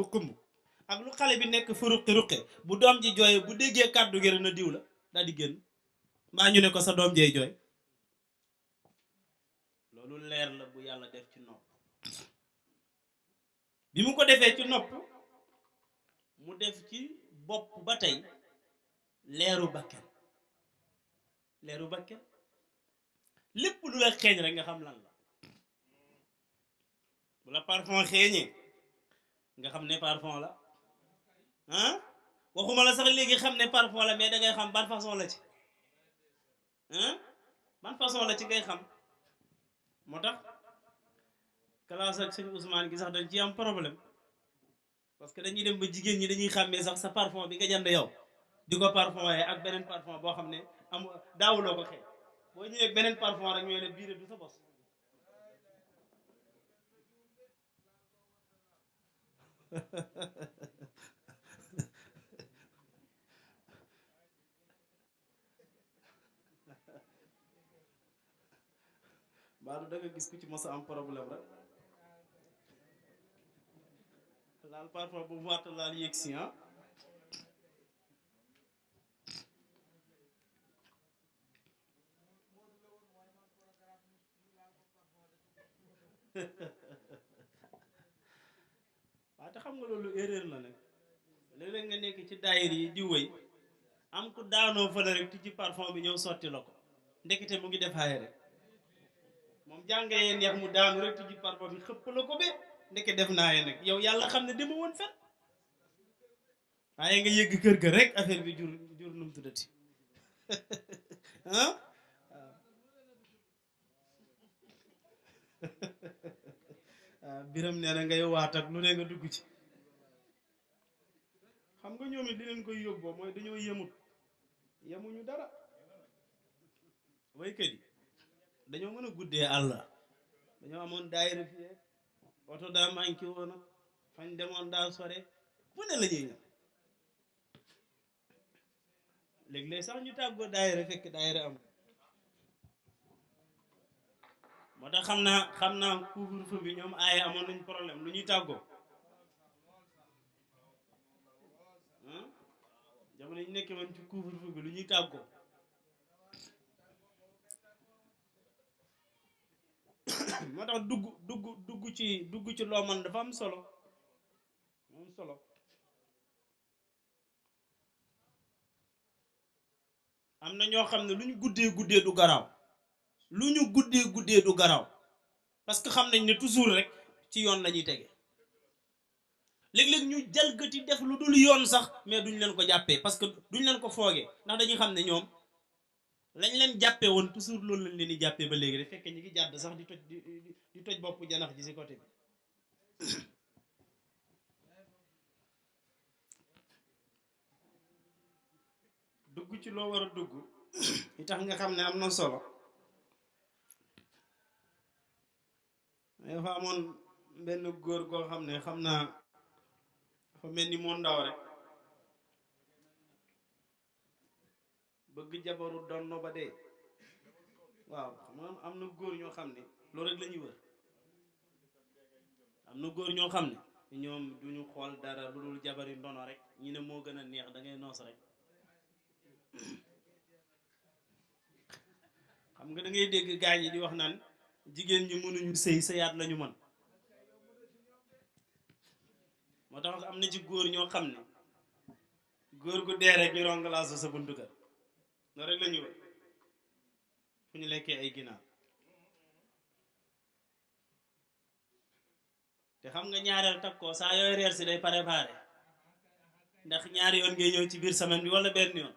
ak lu xale bi nekk fu ruqi bu doom ji jooy bu déggee kàddu gi rek na diw la daal di génn mbaa ñu ne ko sa doom jee jooy loolu leer la bu yàlla def ci nopp bi mu ko defee ci nopp mu def ci bopp ba tey leeru bakken lépp lu la xeeñ rek nga xam lan la bu la parfum xeeñee nga xam ne parfum la waxuma la sax léegi xam ne parfum la mais dangay xam ban façon la ci ban façon la ci ngay xam moo tax classe ak sëñ Ousmane gi sax dañ ci am problème parce que dañuy dem ba jigéen ñi dañuy xàmmee sax sa parfum bi nga jënd yow di ko parfum waaye ak beneen parfum boo xam ne daawuloo ko xeeñ boo ñëwee ak beneen parfum rek ñooy ne biir du sa bos baadu da nga gis ku ci mos a am problème rek laal parfois bu waat laal yëg si waaye te xam nga loolu erreur la nag léeg-léeg nga nekk ci daayir yi di wëy am ku daanoo fële rek ti ci parfum bi ñëw sotti la ko ndekete mu ngi def xaaye rek moom jàngee neex mu daanu rek ti ci parfum bi xëpp la ko be ndeke def naa ye nag yow yàlla xam ne dema woon fen waaye nga yëgg kër ga rek affaire bi jur num tuddati ah biram nee na ngay waat ak lu ne nga dugg ci xam nga ñoom it li leen koy yóbboo mooy dañoo yemuñu dara waykat yi dañoo mën a guddee àll dañoo amoon daayira fii oto daa manqué woon fañ demoon daa sore fu ne la ñuy ñëw léeg-léeg sax ñu tàggoo daayira fekk daayira am moo tax xam naa couvre-feu bi ñoom aaye amoon nañ problème lu ñuy tàggoo jamono ñu nekkee woon ci couvre-feu bi lu ñuy tàggoo moo tax dugg ci loo man dafa am solo am na ñoo xam ne lu ñu guddee du garaaw du garaaw parce que xam nañ ne toujours rek ci yoon la ñuy tege léeg-léeg ñu jalgati def lu dul yoon sax mais duñ leen ko jàppee parce que duñ leen ko foogee ndax dañuy xam ne ñoom lañ leen jàppee woon toujours loolu lañ leen di jàppee ba léegi rek fekk ñu ngi jàdd sax di toj bopp janax ji si côté bi dugg ci loo war a dugg li tax nga xam ne am na solo dafa amoon benn góor goo xam ne xam naa dafa mel ni moo ndaw rek bëgg jabaru donno ba dee waaw xam nga am na góor ñoo xam ne loolu rek la ñuy wër am na góor ñoo xam ne ñoom duñu xool dara lu dul jabari ndono rek ñi ne moo gën a neex da ngay noos rek xam nga da ngay dégg gaañ yi di wax naan jigéen ñi mënuñu sëy sëyaat lañu mën moo tax am na ci góor ñoo xam ne góor gu dee rek ñu rongalaasu sa buntu kër loolu rek la ñu wër fu ñu lekkee ay ginaar te xam nga ñaareel takkoo saa yooy reer si day préparé ndax ñaari yoon ngay ñëw ci biir semaine bi wala benn yoon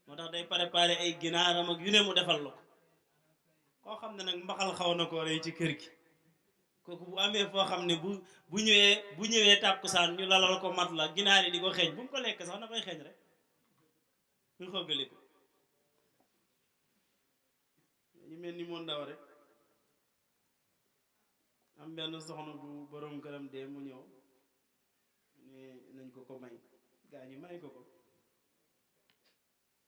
moo tax day préparé ay ginaaram ak yu ne mu defal la ko koo xam ne nag mbaxal xaw na koo rey ci kër gi kooku bu amee foo xam ne bu ñëwee tàkkusaan ñu lalal ko mat la ginaar yi di ko xeeñ bu mu ko lekk sax na koy xeeñ rek ñu xoggali ko ñu mel ni moo ndaw rek am benn soxna bu borom këram dee mu ñëw ne nañ ko ko may gaa yi may ko ko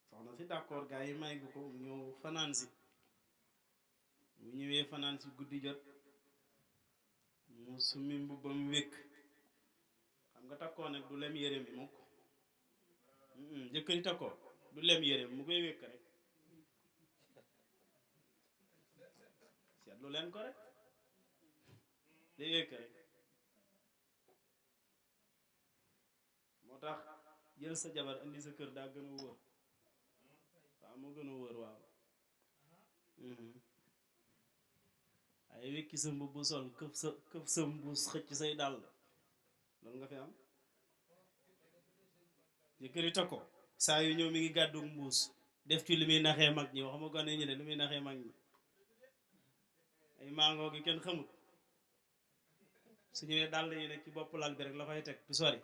soxna si d'accord gaa yi may ko ko mu ñëw fanaan si bu ñëwee fanaan si guddi jot mu summi mbubbam wékk xam nga takkoo nag du lem yére mi mukk jëkkëri takkoo du lem yére mu koy wékk rek seetlu leen ko rek day wékk rek moo tax jël sa jabar indi sa kër daa gën a wóor waaw moo gën a wóor waaw ay wékki sa mbubb sol këf sa mbuus xëcc say dàll loolu nga fi am jëkkëri takko saa yu ñëw mi ngi gàddu mbuus def ci li muy naxee mag ñi waxuma gone ñi de li muy naxee mag ñi ay mangoo gi kenn xamut su ñëwee dàll yi nekk ci bopp lal bi rek la fay teg du sori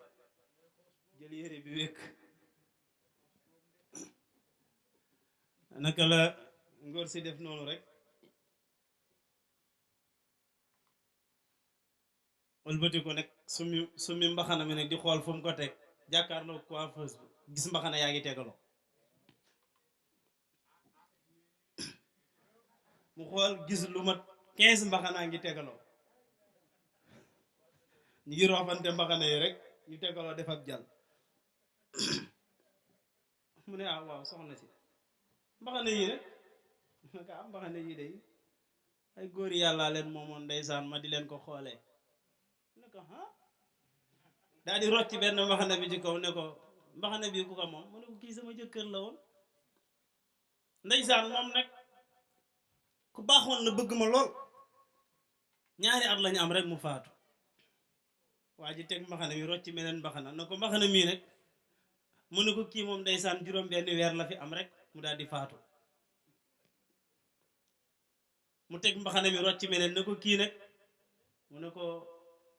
jël yére bi wékk naka la ngóor si def noonu rek wëlbati ko nag summi mbaxana mi nag di xool fu mu ko teg jàkkaarloo coiffeuse bi gis mbaxana yaa ngi tegaloo mu xool gis lu mat 15 mbaxanaa ngi tegaloo ñu ngi roofante mbaxana yi rek ñu tegaloo def ab jàll mu ne ah waaw soxna si mbaxana yi rek naka am mbaxana yi day ay góor yàllaa leen moomoon ndeysaan ma di leen ko xoolee ne ko ah daal di rocc benn mbaxana bi ci kaw ne ko mbaxana bi ku ko moom mu ne ko kii sama jëkkër la woon ndeysaan moom nag ku baaxoon la bëgg ma lool ñaari at lañu am rek mu faatu waa ji teg mbaxana mi rocc meneen mbaxana na ko mbaxana mii rek mu ne ko kii moom ndeysaan juróom benn weer la fi am rek mu daal di faatu mu teg mbaxana mi rocc meneen na ko kii nag mu ne ko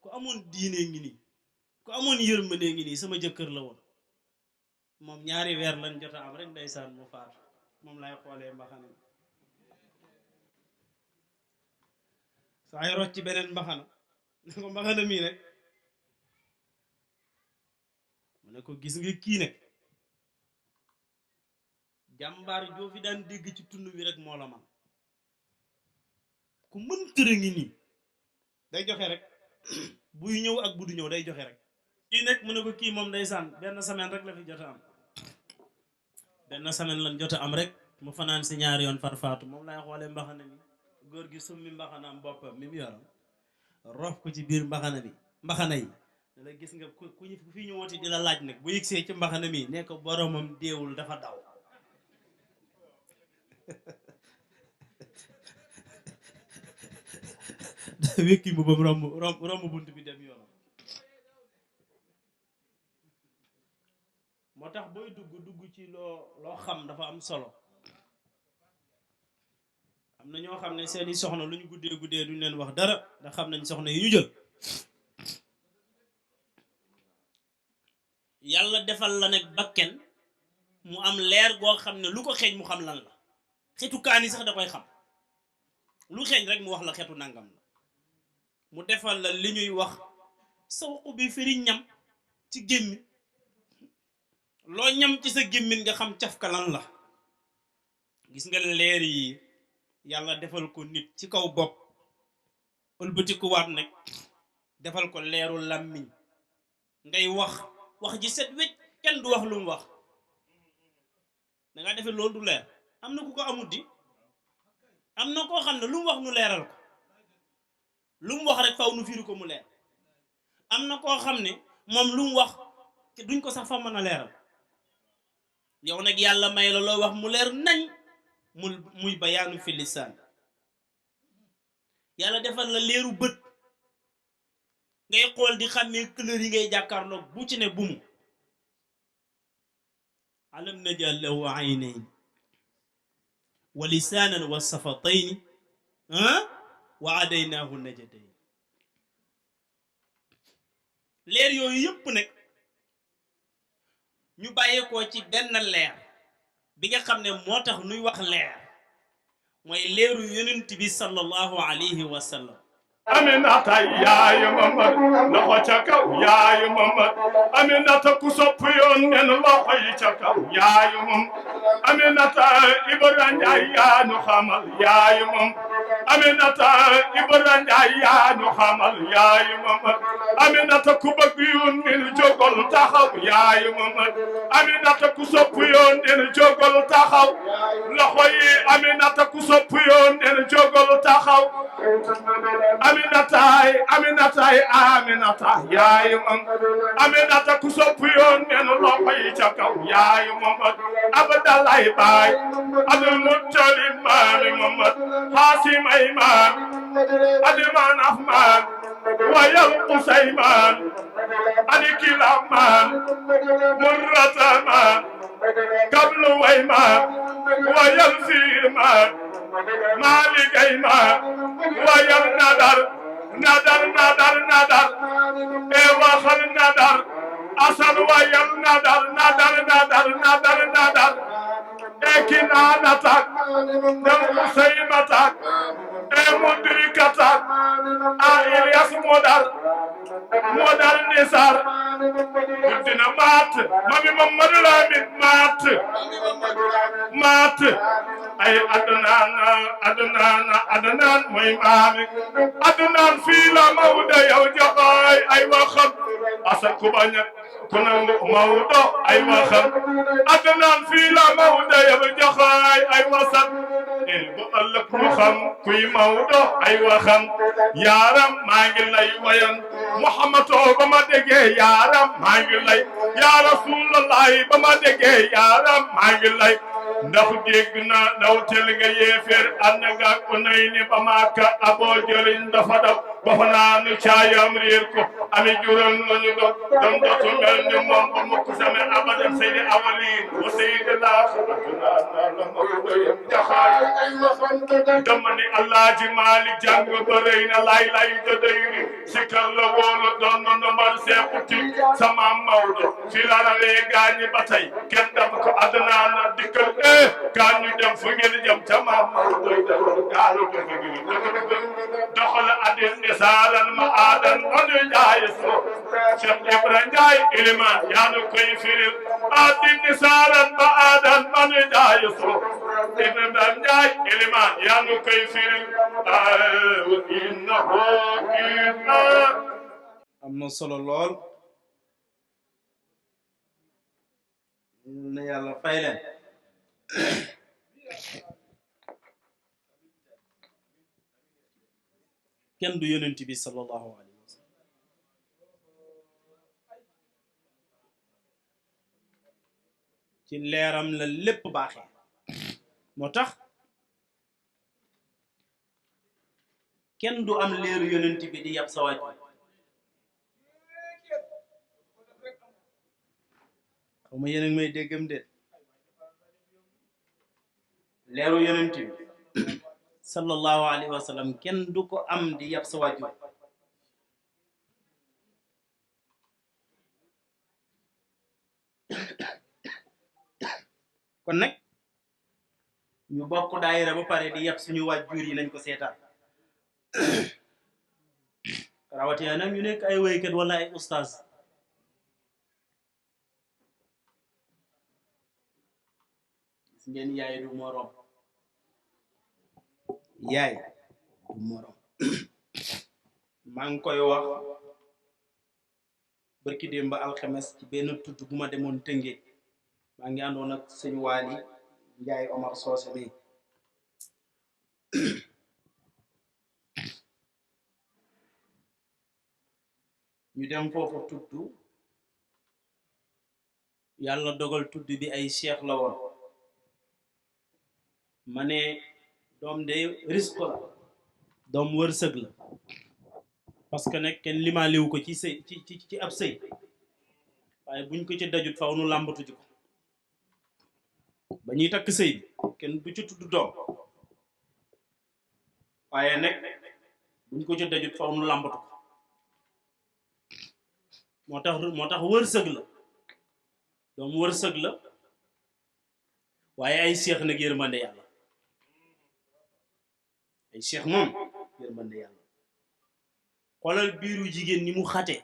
ku amoon diine ngi nii ku amoon yërmande ngi nii sama jëkkër la woon moom ñaari weer lañ jot a am rek ndeysaan mu faatu moom lay xoolee mbaxana mi saa yu rocc beneen mbaxana ne ko mbaxana mii rek mu ne ko gis nga kii nag jàmbaar joo fi daan dégg ci tund wi rek moo la man ku mën tëra ngi nii day joxe rek buy ñëw ak bu du ñëw day joxe rek kii nag mu ne ko kii moom ndeysaan benn semaine rek la fi jot a am benn semaine lan jot a am rek mu fanaan si ñaari yoon farfaatu moom lay xoolee mbaxana mi góor gi summi mbaxanaam boppam mi mu yoroon rof ko ci biir mbaxana yi ne la gis nga ku fi ñëwooti di la laaj nag bu yëgsee ci mbaxana mi ne ko boromam deewul dafa daw wékki mu bam romb bunt bi dem yoonam moo tax booy dugg ci loo xam dafa am solo am na ñoo xam ne seeni soxna lu ñu guddee duñ leen wax dara ndax xam nañ soxna yi ñu jël yàlla defal la nag bakken mu am leer goo xam ne lu ko xeeñ mu xam lan la xetu kaani sax da koy xam lu xeeñ rek mu wax la xetu nangam la mu defal la li ñuy wax sawqu bi firi ñam ci gémmi loo ñam ci sa gémmin nga xam cafka lan la gis nga leer yi yàlla defal ko nit ci kaw bopp ëlbatiku waat nag defal ko leeru làmmiñ ngay wax ji set wecc kenn du wax lu mu wax da nga defee loolu du leer am na ku ko amut di am na koo xam ne lu mu wax nu leeral ko lu mu wax rek faw nu firi ko mu leer am na koo xam ne moom lu mu wax te duñ ko sax fa mën a leeral yow nag yàlla may la loo wax mu leer nañ muy bayaanu fi lisaan yàlla defal la leeru bët ngay xool di xàmmee couleur yi ngay jàkkaarloog bu ci ne bumu alam najal lahu aynayn wa lisaanan wa safatayni wa adaynaahu najdayn leer yooyu yëpp nag ñu bàyyeekoo ci benn leer bi nga xam ne moo tax nuy wax leer mooy leeru yonent bi sallallahu alayhi wa sallam Aminata yaayu Mamad loxo ca kaw yaayu Mamad Aminata ku sopp yoon nen loxo yi ca kaw yaayu Mam Aminata Ibra Njaay yaa ñu xamal yaayu Mam Aminata Ibra Njaay yaa ñu xamal yaayu Mamad Aminata ku bëgg yoon nen jógal taxaw yaayu Mamad Aminata ku sopp yoon nen jógal taxaw loxo yi Aminata ku sopp yoon nen jógal taxaw Aminata yaayu mam Aminata ku sopp yoon men loxo yi ca kaw yaayu Mamad Abdallah baay Abdul Muttalib maami Mamad Hasim ay maam Adiman Ahmad wayal Qusayman Adi Kilab maam Murrata maam Kablu way maam wayal Fiir maam Malik ay maam wayal Nadar e waxal nadar asal wayal nadar e kinaanatak e musaymatak e mudrikatak a Ilyas modar nisar dina maat mami Mamadou Lamin maat ay adnaan mooy maami adnaan fii la Mawdo yow joxoy ay waxam asal ku baña ku nangu Mawdo ay waxam adnaan fii la Mawdo yow joxoy ay wasam bu ëllëg mu xam kuy Mawdo ay waxam yaaram maa ngi lay wayan Muhammadu ba ma déggee yaaram maa ngi lay ya Rasulallah ba ma déggee yaaram maa ngi lay ndax dégg na dawtel nga yeefeer ànd nga ko nay ni ba Makka aboo jëliñ dafa daw ba fa naanu caayam réer ko ami jural nañu do dom dootu mel ni moom ba mukk same abadan saydi awalin wa saydi laaxiratuna la mawdoyam jaxaay dama ni Alaaji Maalik jàng ba rëy na lay da dayri sikar la woolu doon na nombar seexuti sama Mawdo fi la rawee gaañi ba tey kenn daf ko adnaana dikkal kaan ñu dem fu ngeen jëm ca maam Mawdo gaalu doxal adin nisaaran ma aadan manu njaay so Cheikh Ibra Njaay iliman yaa nu koy firil adin nisaaran ma aadan manu njaay so Ibra Njaay iliman yaa nu koy firil innahu am na solo lool na yàlla fay leen kenn du yonent bi sallallahu alayhi wa sallam ci leeram la lépp baaxee moo tax kenn du am leeru yonent bi di yab sa waaj xaw ma yéen a ngi may déggam de leeru yonent bi sallallahu alayhi wa sallam kenn du ko am di yab sa waajur kon nag ñu bokk daayira ba pare di yab suñu waajur yi nañ ko seetaan rawatina nag ñu nekk ay woykat wala ay ustaas gis ngeen yaay du morom yaay du morom maa ngi koy wax barki démb ba alxames ci benn tudd bu ma demoon Tëngéej maa ngi àndoon ak sëñ Waali Njaay Omar Soose mi ñu dem foofu tudd yàlla dogal tudd bi ay cheikh la woon ma ne doom de risque la doom wërsëg la parce que nag kenn limaaliwu ko ci sëy ci ab sëy waaye buñ ko ci dajut faw nu làmbatu ji ko ba ñuy takk sëy bi kenn du ci tudd doom waaye nag buñ ko ci dajut faw nu làmbatu ko moo tax wërsëg la doom wërsëg la waaye ay seex nag yërmande yàlla ay seex moom yërmande yàlla xoolal biiru jigéen ni mu xate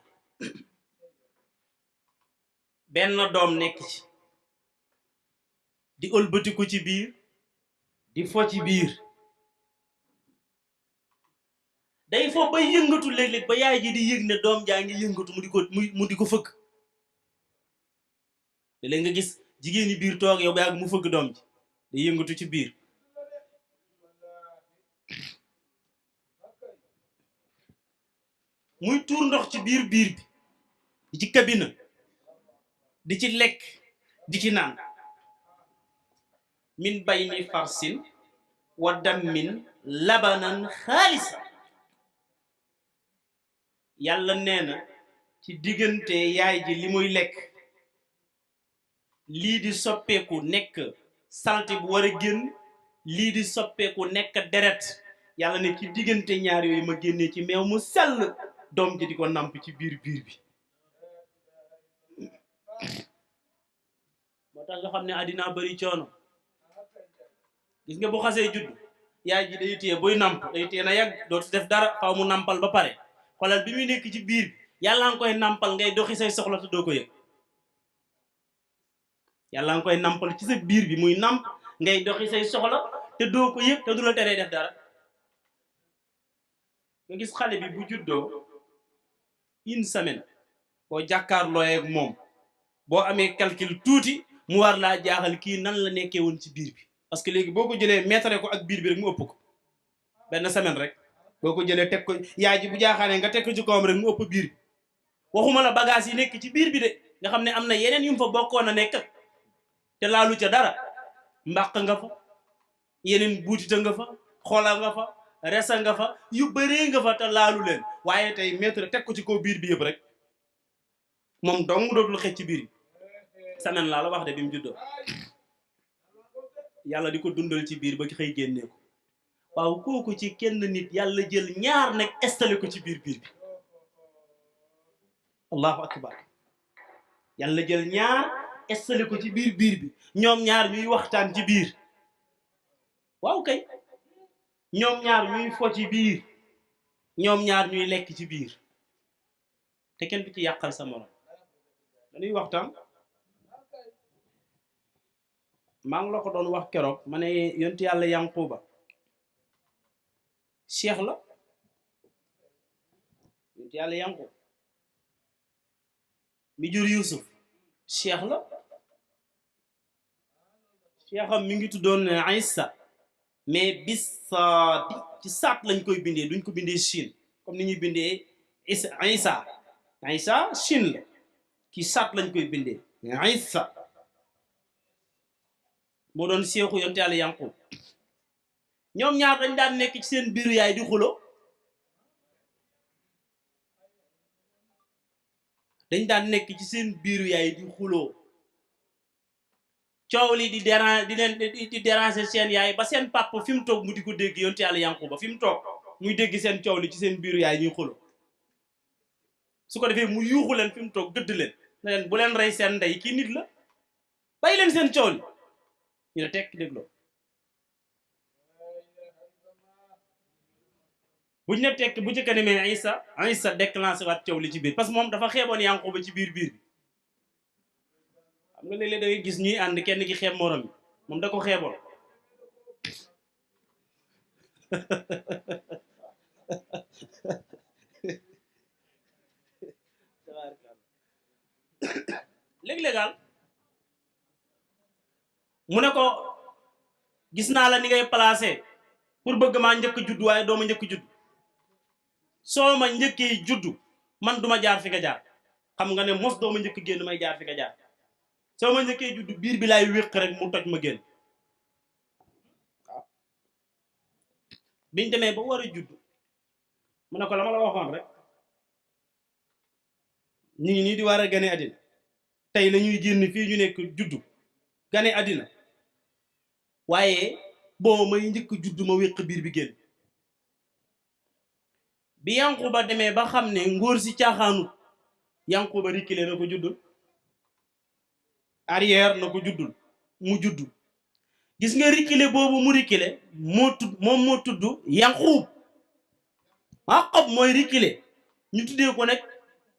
benn doom nekk ci di ëlbatiku ci biir di fo ci biir day fo bay yëngatu léeg-léeg ba yaay ji di yëg ne doom jaa ngi yëngatu mu di ko fëgg te léegi nga gis jigéen ñi biir toog yow ba yàgg mu fëgg doom ji day yëngatu ci biir muy tuur ndox ci biir bi di ci kabina di ci lekk di ci naan min bayni farsin wa dammin labanan xaalisa yàlla nee na ci diggante yaay ji li muy lekk lii di soppeeku nekk salte bu war a génn lii di soppeeku nekk deret yàlla ne ci diggante ñaar yooyu ma génnee ci meew mu sell doom ji di ko namp ci biir bi moo tax nga xam ne àddina bari coono gis nga bu xasee judd yaay ji day téye buy namp day téye na yàgg dootu def dara faaw mu nampal ba pare xoolal bi muy nekk ci biir bi yàlla nga koy nampal ngay doxi say soxla te doo ko yëg yàlla nga koy nampal ci sa biir bi muy namp ngay doxi say soxla te doo ko yëg te du la teree def dara nga gis xale bi bu juddoo une semaine boo jàkkaarloo ak moom boo amee calcul tuuti mu war laa jaaxal kii nan la nekkee woon ci biir bi parce que léegi boo ko jëlee meetare ko ak biir bi rek mu ëpp ko benn semaine rek boo ko jëlee teg ko yaay ji bu jaaxaanee nga teg ko ci kawam rek mu ëpp biir bi waxuma la bagage yi nekk ci biir bi de nga xam ne am na yeneen yu mu fa bokkoon a nekk te laalu ca dara mbàq nga fa yeneen buutita nga fa xola nga fa resa nga fa yu bëree nga fa te laalu leen waaye tey mètre teg ko ci kaw biir bi yëpp rek moom dong dootul xëcc ci biir bi semaine laa la wax de bi mu juddoo yàlla di ko dundal ci biir ba xëy génnee ko waaw kooku ci kenn nit yàlla jël ñaar nag installé ko ci biir bi allahu akbar yàlla jël ñaar installé ko ci biir bi ñoom ñaar ñuy waxtaan ci biir waaw kay ñoom ñaar ñuy fo ci biir ñoom ñaar ñuy lekk ci biir te kenn du ci yàqal sa morom dañuy waxtaan maa ngi la ko doon wax keroog ma ne yontu yàlla Yanquba cheikh la yontu yàlla Yanquba mi jur Yusuf cheikh la cheikham mi ngi tuddoon Isa mais bis saadi ci saat lañ koy bindee duñ ko bindee Chine comme ni ñuy bindee Isa Chine la ci saat lañ koy bindee Isa moo doon seexu yonte yàlla Yanqub ñoom ñaar dañ daan nekk ci seen biiru yaay di xulo dañ daan nekk ci seen biiru yaay di xuloo coow li di déranger seen yaay ba seen papa fi mu toog mu di ko dégg yonte yàlla Yanqub ba fi mu toog muy dégg seen coow li ci seen biiru yaay ñuy xuloo su ko defee mu yuuxu leen fi mu toog gëdd leen ne leen bu leen rey seen ndey kii nit la bàyyi leen seen coow li ñu ne tekk dégloo buñ ne tekk bu ci kanamee Isa déclenché waat coow li ci biir parce que moom dafa xeeboon Yanquba ci biir bi xam nga léeg-léeg da ngay gis ñuy ànd kenn ki xeeb morom yi moom da ko xeeboon léeg-léegal mu ne ko gis naa la ni ngay placé pour bëgg maa njëkk judd waaye doo ma njëkk judd soo ma njëkkee juddu man duma jaar fi nga jaar xam nga ne mos doo ma njëkk génn may jaar fi nga jaar soo ma njëkkee juddu biir bi laay wéq rek mu toj ma génn waaw biñ demee ba war a judd mu ne ko la ma la waxoon rek ñu ngi nii di war a gane àddina tey la ñuy génn fii ñu nekk juddu gane àddina waaye boo may njëkk juddu ma wéq biir bi génn bi Yanquba demee ba xam ne ngóor si caaxaanut Yanquba reculé na ko juddul arrière na ko juddul mu juddu gis nga reculé boobu mu reculé moo tudd Yanqub Yaqub mooy reculé ñu tuddee ko nag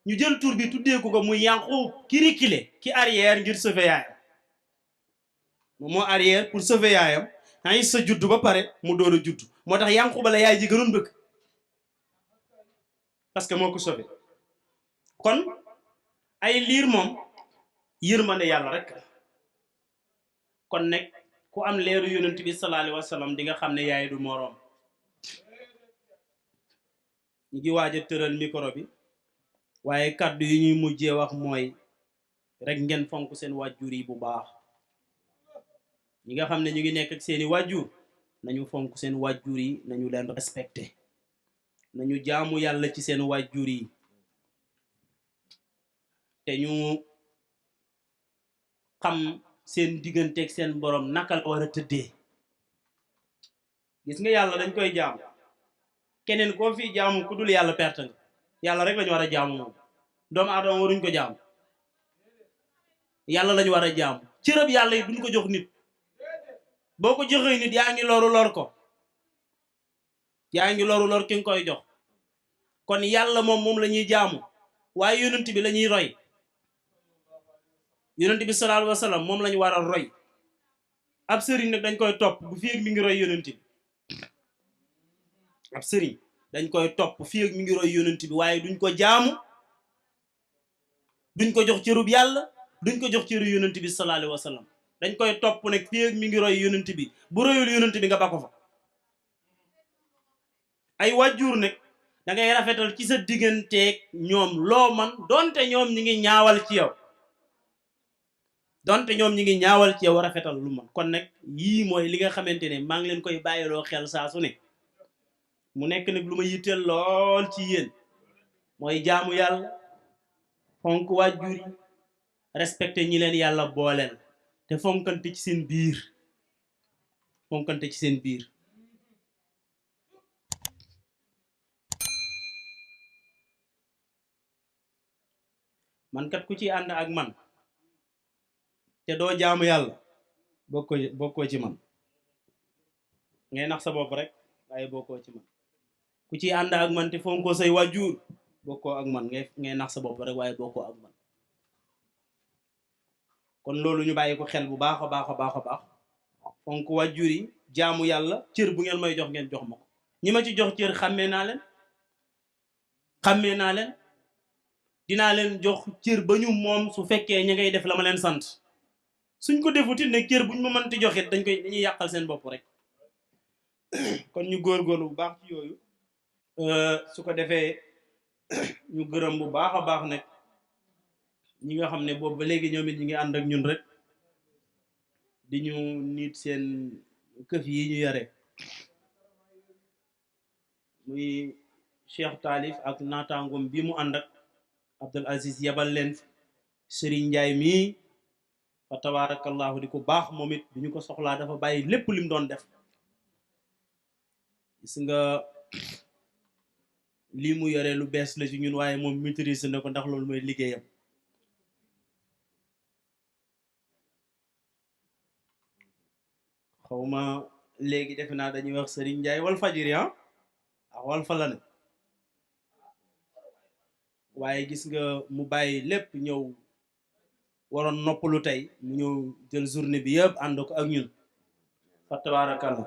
ñu jël tur bi tuddee ko muy Yanqub ki reculé ki arrière ngir sauver yaayam moom moo arrière pour sauver yaayam ay sa juddu ba pare mu door a juddu moo tax Yanquba la yaay ji gënoon bëgg parce que moo ko sauvé kon ay liir moom yërmande yàlla rek kon nekk ku am leeru yonent bi sallallahu alayhi wa sallam di nga xam ne yaay du moroom ñu ngi waaj a tëral micro bi waaye kàddu yi ñuy mujjee wax mooy rek ngeen fonk seen wàjjur yi bu baax ñi nga xam ne ñu ngi nekk ak seeni wàjjur nañu fonk seen wàjjur yi nañu leen respecté nañu jaamu yàlla ci seen wàjjur yi te ñu xam seen digganteeg seen borom naka la war a tëddee gis nga yàlla dañ koy jaamu keneen koo fi jaamu ku dul yàlla perte nga yàlla rek lañu war a jaamu moom doomu aadama waruñ ko jaamu yàlla lañu war a jaamu cërëb yàlla yi duñ ko jox nit boo ko joxee nit yaa ngi loru lor ko yaa ngi loru lor ki nga koy jox kon yàlla moom la ñuy jaamu waaye yonent bi la ñuy roy yonent bi sallallahu alayhi wa sallam moom la ñu war a roy ab sëriñ nag dañ koy topp bu fii ak mi ngi roy yonent bi ab sëriñ dañ koy topp fii ak mi ngi roy yonent bi waaye duñ ko jaamu duñ ko jox cërub yàlla duñ ko jox cëru yonent bi sallallahu alayhi wa sallam dañ koy topp nag fii ak mi ngi roy yonent bi bu royul yonent bi nga ba ko fa ay wàjjur nag da ngay rafetal ci sa digganteeg ñoom loo man donte ñoom ñi ngi ñaawal ci yow rafetal lu man kon nag yii mooy li nga xamante ne maa ngi leen koy bàyyiloo xel saa su ne mu nekk nag lu ma yitteel lool ci yéen mooy jaamu yàlla fonk wàjjur yi respecté ñi leen yàlla booleel te fonkante ci seen biir man kat ku ci ànd ak man te doo jaamu yàlla bokkoo ci man ngay nax sa bopp rek waaye bokkoo ci man ku ci ànd ak man te fonkoo say wàjjur bokkoo ak man ngay nax sa bopp rek waaye bokkoo ak man kon loolu ñu bàyyi ko xel bu baax a baax fonk wàjjur yi jaamu yàlla cër bu ngeen may jox ngeen jox ma ko ñi ma ci jox cër xàmmee naa leen dinaa leen jox cër ba ñu moom su fekkee ña ngay def la ma leen sant suñ ko defutit ne cër buñ ma mënti joxit dañuy yàqal seen bopp rek kon ñu góorgóorlu bu baax ci yooyu su ko defee ñu gërëm bu baax a baax nag ñi nga xam ne boobu ba léegi ñoom it ñi ngi ànd ak ñun rek di ñu nit seen këf yi ñu yare muy Cheikh Taalif ak naataangoom bi mu ànd ak Abdul Aziz yabal leen Serigne Ndiaye mii fa tabarakallahu di ko baax moom it bi ñu ko soxlaa dafa bàyyi lépp lim doon def gis nga lii mu yore lu bees la ci ñun waaye moom maîtrise na ko ndax loolu mooy liggéeyam xawma léegi defe naa dañuy wax Serigne Ndiaye wal fajiri ah wal fa la ne waaye gis nga mu bàyyi lépp ñëw waroon noppalu tey mu ñëw jël journée bi yëpp ànd ko ak ñun fa tabaarakalla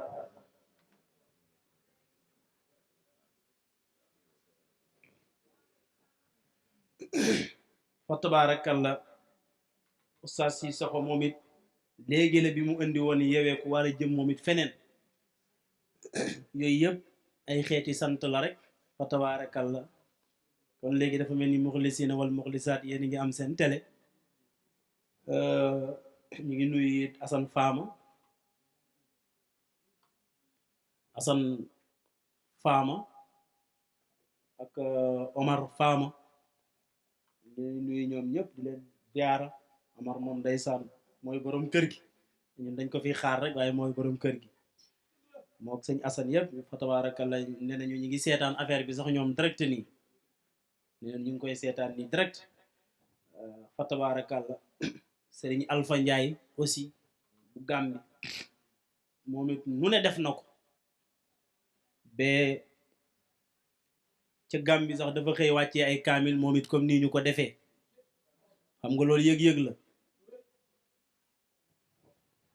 fa tabaarakalla Oustaz Cissokho moom it léegi la bi mu indi woon yewee ku war a jëm moom it feneen yooyu yëpp ay xeeti sant la rek fa tabaarakalla kon léegi dafa mel ni muxlisina wal muxlisaat yéen ngi am seen télé ñu ngi nuyu Assane Fama ak Omar Fama ñu nuyu ñoom ñëpp di leen ziara Omar moom ndeysaan mooy borom kër gi ñun dañ ko fi xaar rek waaye mooy borom kër gi mook sëñ Assane yëpp fa tabaarakalla nee nañu ñu ngi seetaan affaire bi sax ñoom direct nii nee ñu ngi koy seetaan nii direct fa tabaarakalla Serigne Alpha Ndiaye aussi bu Gàmbi moom it nu ne def na ko ba ca Gàmbi sax dafa xëy wàccee ay kaamil moom it comme nii ñu ko defee xam nga loolu yëg-yëg la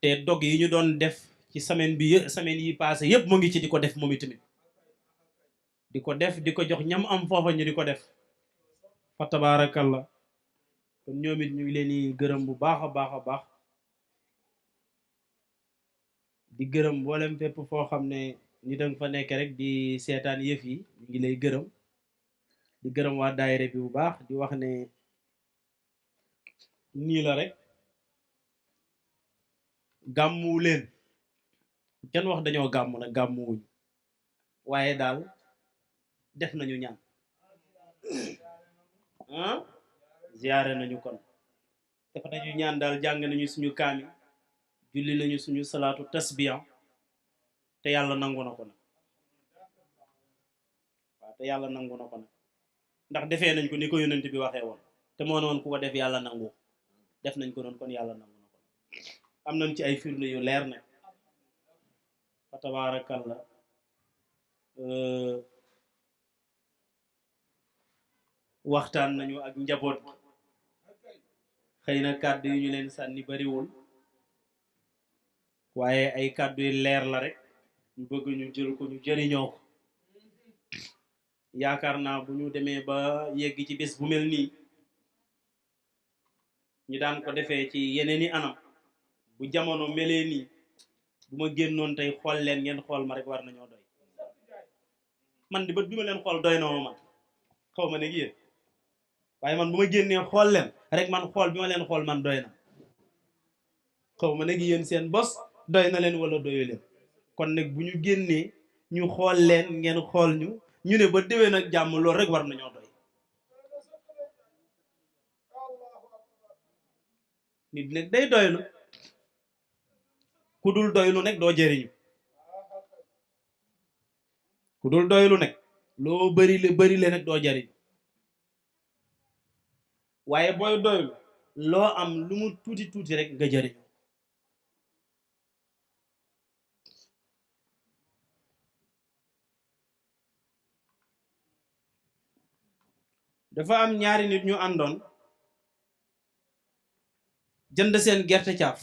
te dog yi ñu doon def ci semaine yi passé yëpp mu ngi ci di ko def moom itamit di ko def di ko jox ñam am foofa ñu di ko def fa tabarakallah kon ñoom it ñu ngi leen di gërëm bu baax a baax a baax di gërëm mboolem fépp foo xam ne ni danga fa nekk rek di seetaan yëf yi ñu ngi lay gërëm di gërëm waa daayira bi bu baax di wax ne nii la rek gàmmu leen kenn wax dañoo gàmmu nag gàmmuwuñ waaye daal def nañu ñaan ziyaare nañu kon def nañu ñaan daal jàng nañu suñu kaami julli nañu suñu salaatu tasbiya te yàlla nangu na ko nag waaw te yàlla nangu na ko nag ndax defee nañ ko ni ko yonent bi waxee woon te moo ne woon ku ko def yàlla nangu def nañ ko noonu kon yàlla nangu na ko am nañ ci ay firnde yu leer nag fa tabaarakalla waxtaan nañu ak njaboot gi xëy na kàddu yu ñu leen sànni bariwul waaye ay kàddu yu leer la rek ñu bëgg ñu jël ko ñu jëriñoo ko yaakaar naa bu ñu demee ba yegg ci bés bu mel nii ñu daan ko defee ci yeneeni anam bu jamono melee nii bu ma génnoon tey xool leen ngeen xool ma rek war nañoo doy man di bët bi ma leen xool doy na ma man xaw ma ne yéen waaye man bu ma génnee xool leen rek man xool bi ma leen xool man doy na xaw ma ne yéen seen bos doy na leen wala doyu leen kon nag bu ñu génnee ñu xool leen ngeen xool ñu ne ba déwén ak jàmm loolu rek war nañoo doy nit nag day doylu ku dul doylu nag doo jëriñu ku dul doylu nag loo bari le nag doo jëriñu waaye booy doylu loo am lu mu tuuti rek nga jëriñu dafa am ñaari nit ñu àndoon jënd seen gerte caaf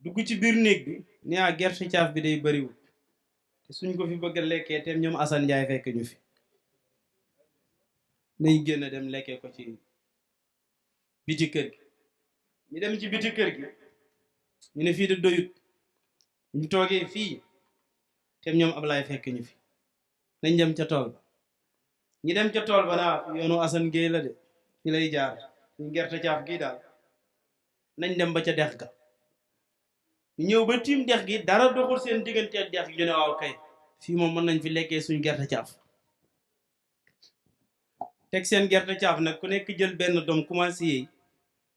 dugg ci biir néeg bi ne gerte caaf bi day bariwul te suñ ko fi bëgg a lekkee te ñoom Assane Ndiaye fekk ñu fi nañ génn dem lekkee ko ci biti kër gi ñu dem ci biti kër gi ñu ne fii de doyut ñu toogee fii te ñoom Ablaye fekk ñu fi nañ dem ca tool ba ñu dem ca tool ba naa yoonu Assane Gueye la de fi lay jaar ñu gerte caaf gii daal nañ dem ba ca dex ga ñu ñëw ba tiim dex gi dara doxul seen diggante dex gi ñu ne waaw kay fii moom mën nañ fi lekkee suñ gerte caaf teg seen gerte caaf nag ku nekk jël benn doom commencé yi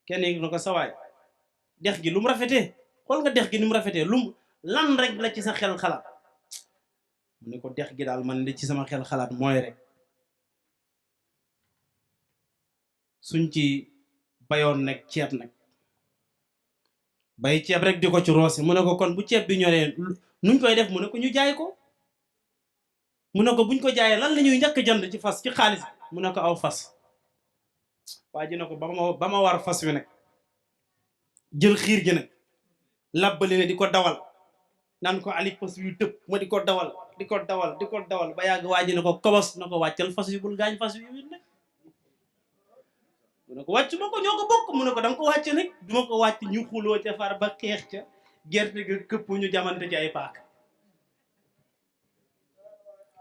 kenn na ko sawaay dex gi lu mu rafetee xool nga dex gi ni mu rafetee lan rek la ci sa xel xalaat mu ne ko dex gi daal man li ci sama xel xalaat mooy rek suñ ci bayoon nag ceeb nag bay ceeb rek di ko ci roose mu ne ko kon bu ceeb bi ñoree nuñ koy def mu ne ko ñu jaay ko mu ne ko buñ ko jaayee lan la ñuy njëkk jënd ci fas ci xaalis mu ne ko aw fas waa ji ne ko ba ma war fas wi nag jël xiir gi nag labbali ne di ko dawal naan ko ali fas yu tëb ma di ko dawal ba yàgg waa ji ne ko kobos na ko wàccal fas wi bul gaañ fas wi wit nag mu ne ko wàcc ma ko ñoo ko bokk mu ne ko da nga ko wàcc nag duma ko wàcc ñu xuloo ca far ba xeex ca gerte ga këpp ñu jamante ci ay paak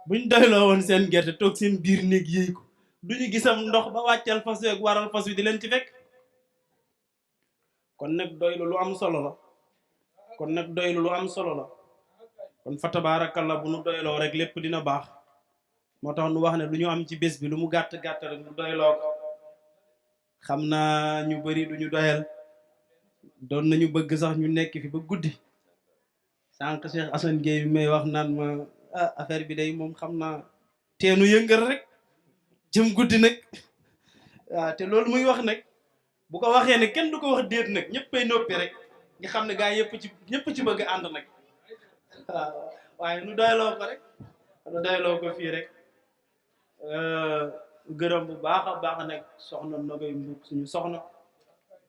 buñ doyloo woon seen gerte toog seen biir néeg yéey ko duñu gisam ndox ba wàccal fas wi ak waral fas wi di leen ci fekk kon nag doylu lu am solo la kon fa tabaarakalla bu nu doyloo rek lépp dina baax moo tax nu wax ne lu ñu am ci bés bi lu mu gàtt-gàtt rek nu doyloo ko xam naa ñu bari duñu doyal doon nañu bëgg sax ñu nekk fi ba guddi sànq Cheikh Assane Gueye bi may wax naan ma affaire bi day moom xam naa teenu yëngal rek jëm guddi nag waaw te loolu muy wax nag bu ko waxee ne kenn du ko wax déet nag ñëppay noppi rek nga xam ne gaa yi ñëpp ci bëgg ànd nag waaw waaye nu doyloo ko fii rek gërëm bu baax a baax nag soxna Nogoy Mbuub suñu soxna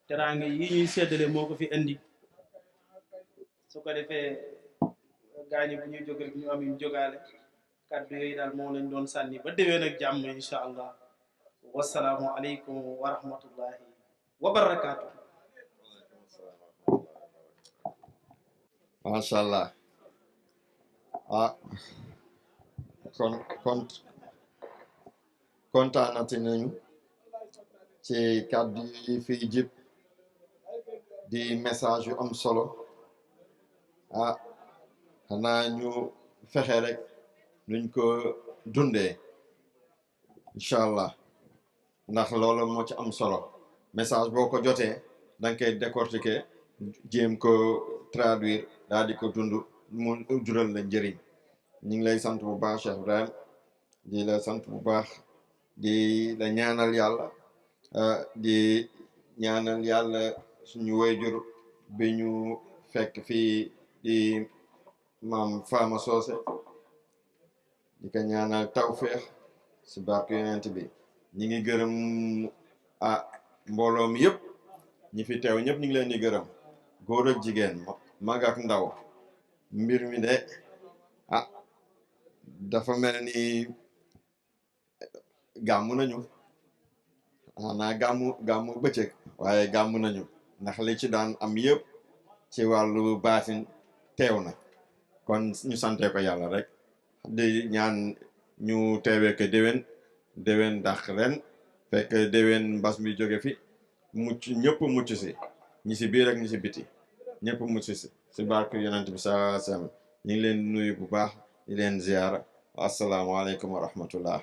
teraanga yi ñuy séddale moo ko fi indi su ko defee gaañi bu ñuy jóg rek ñu am yu jógaale kàddu yooyu daal moom lañ doon sànni ba déwén ak jàmm insha allah wasalaamu aleykum wa rahmatullahi wa barakaatu. macha allah kontaanati nañu ci kàddu yi fiy jib di message yu am solo xanaa ñu fexe rek nuñ ko dundee incha allah ndax loolu moo ci am solo message boo ko jotee danga koy décortiquer jéem ko traduire daal di ko dund mu jural la njëriñ ñu ngi lay sant bu baax Cheikh Ibrahim di la sant bu baax di la ñaanal yàlla di ñaanal yàlla suñu wayjur bi ñu fekk fii di maam Fama Socé di ko ñaanal tawféex si barke yonent bi ñi ngi gërëm mbooloo mi yëpp ñi fi teew ñëpp ñu ngi leen di gërëm góor ak jigéen mag ak ndaw mbir mi de dafa mel ni gàmmu nañu xanaa gàmmu bëccëg waaye gàmmu nañu ndax li ci daan am yëpp ci wàllu baatin teew na kon ñu sante ko yàlla rek di ñaan ñu teewee ko déwén ndax ren fekk déwén mbas mi jóge fi mucc ñëpp mucc si ñi si biir ak ñi si biti ñëpp mucc si barke yonent bi sa sam ñu ngi leen nuyu bu baax di leen ziyaara assalaamu aleykum wa rahmatullah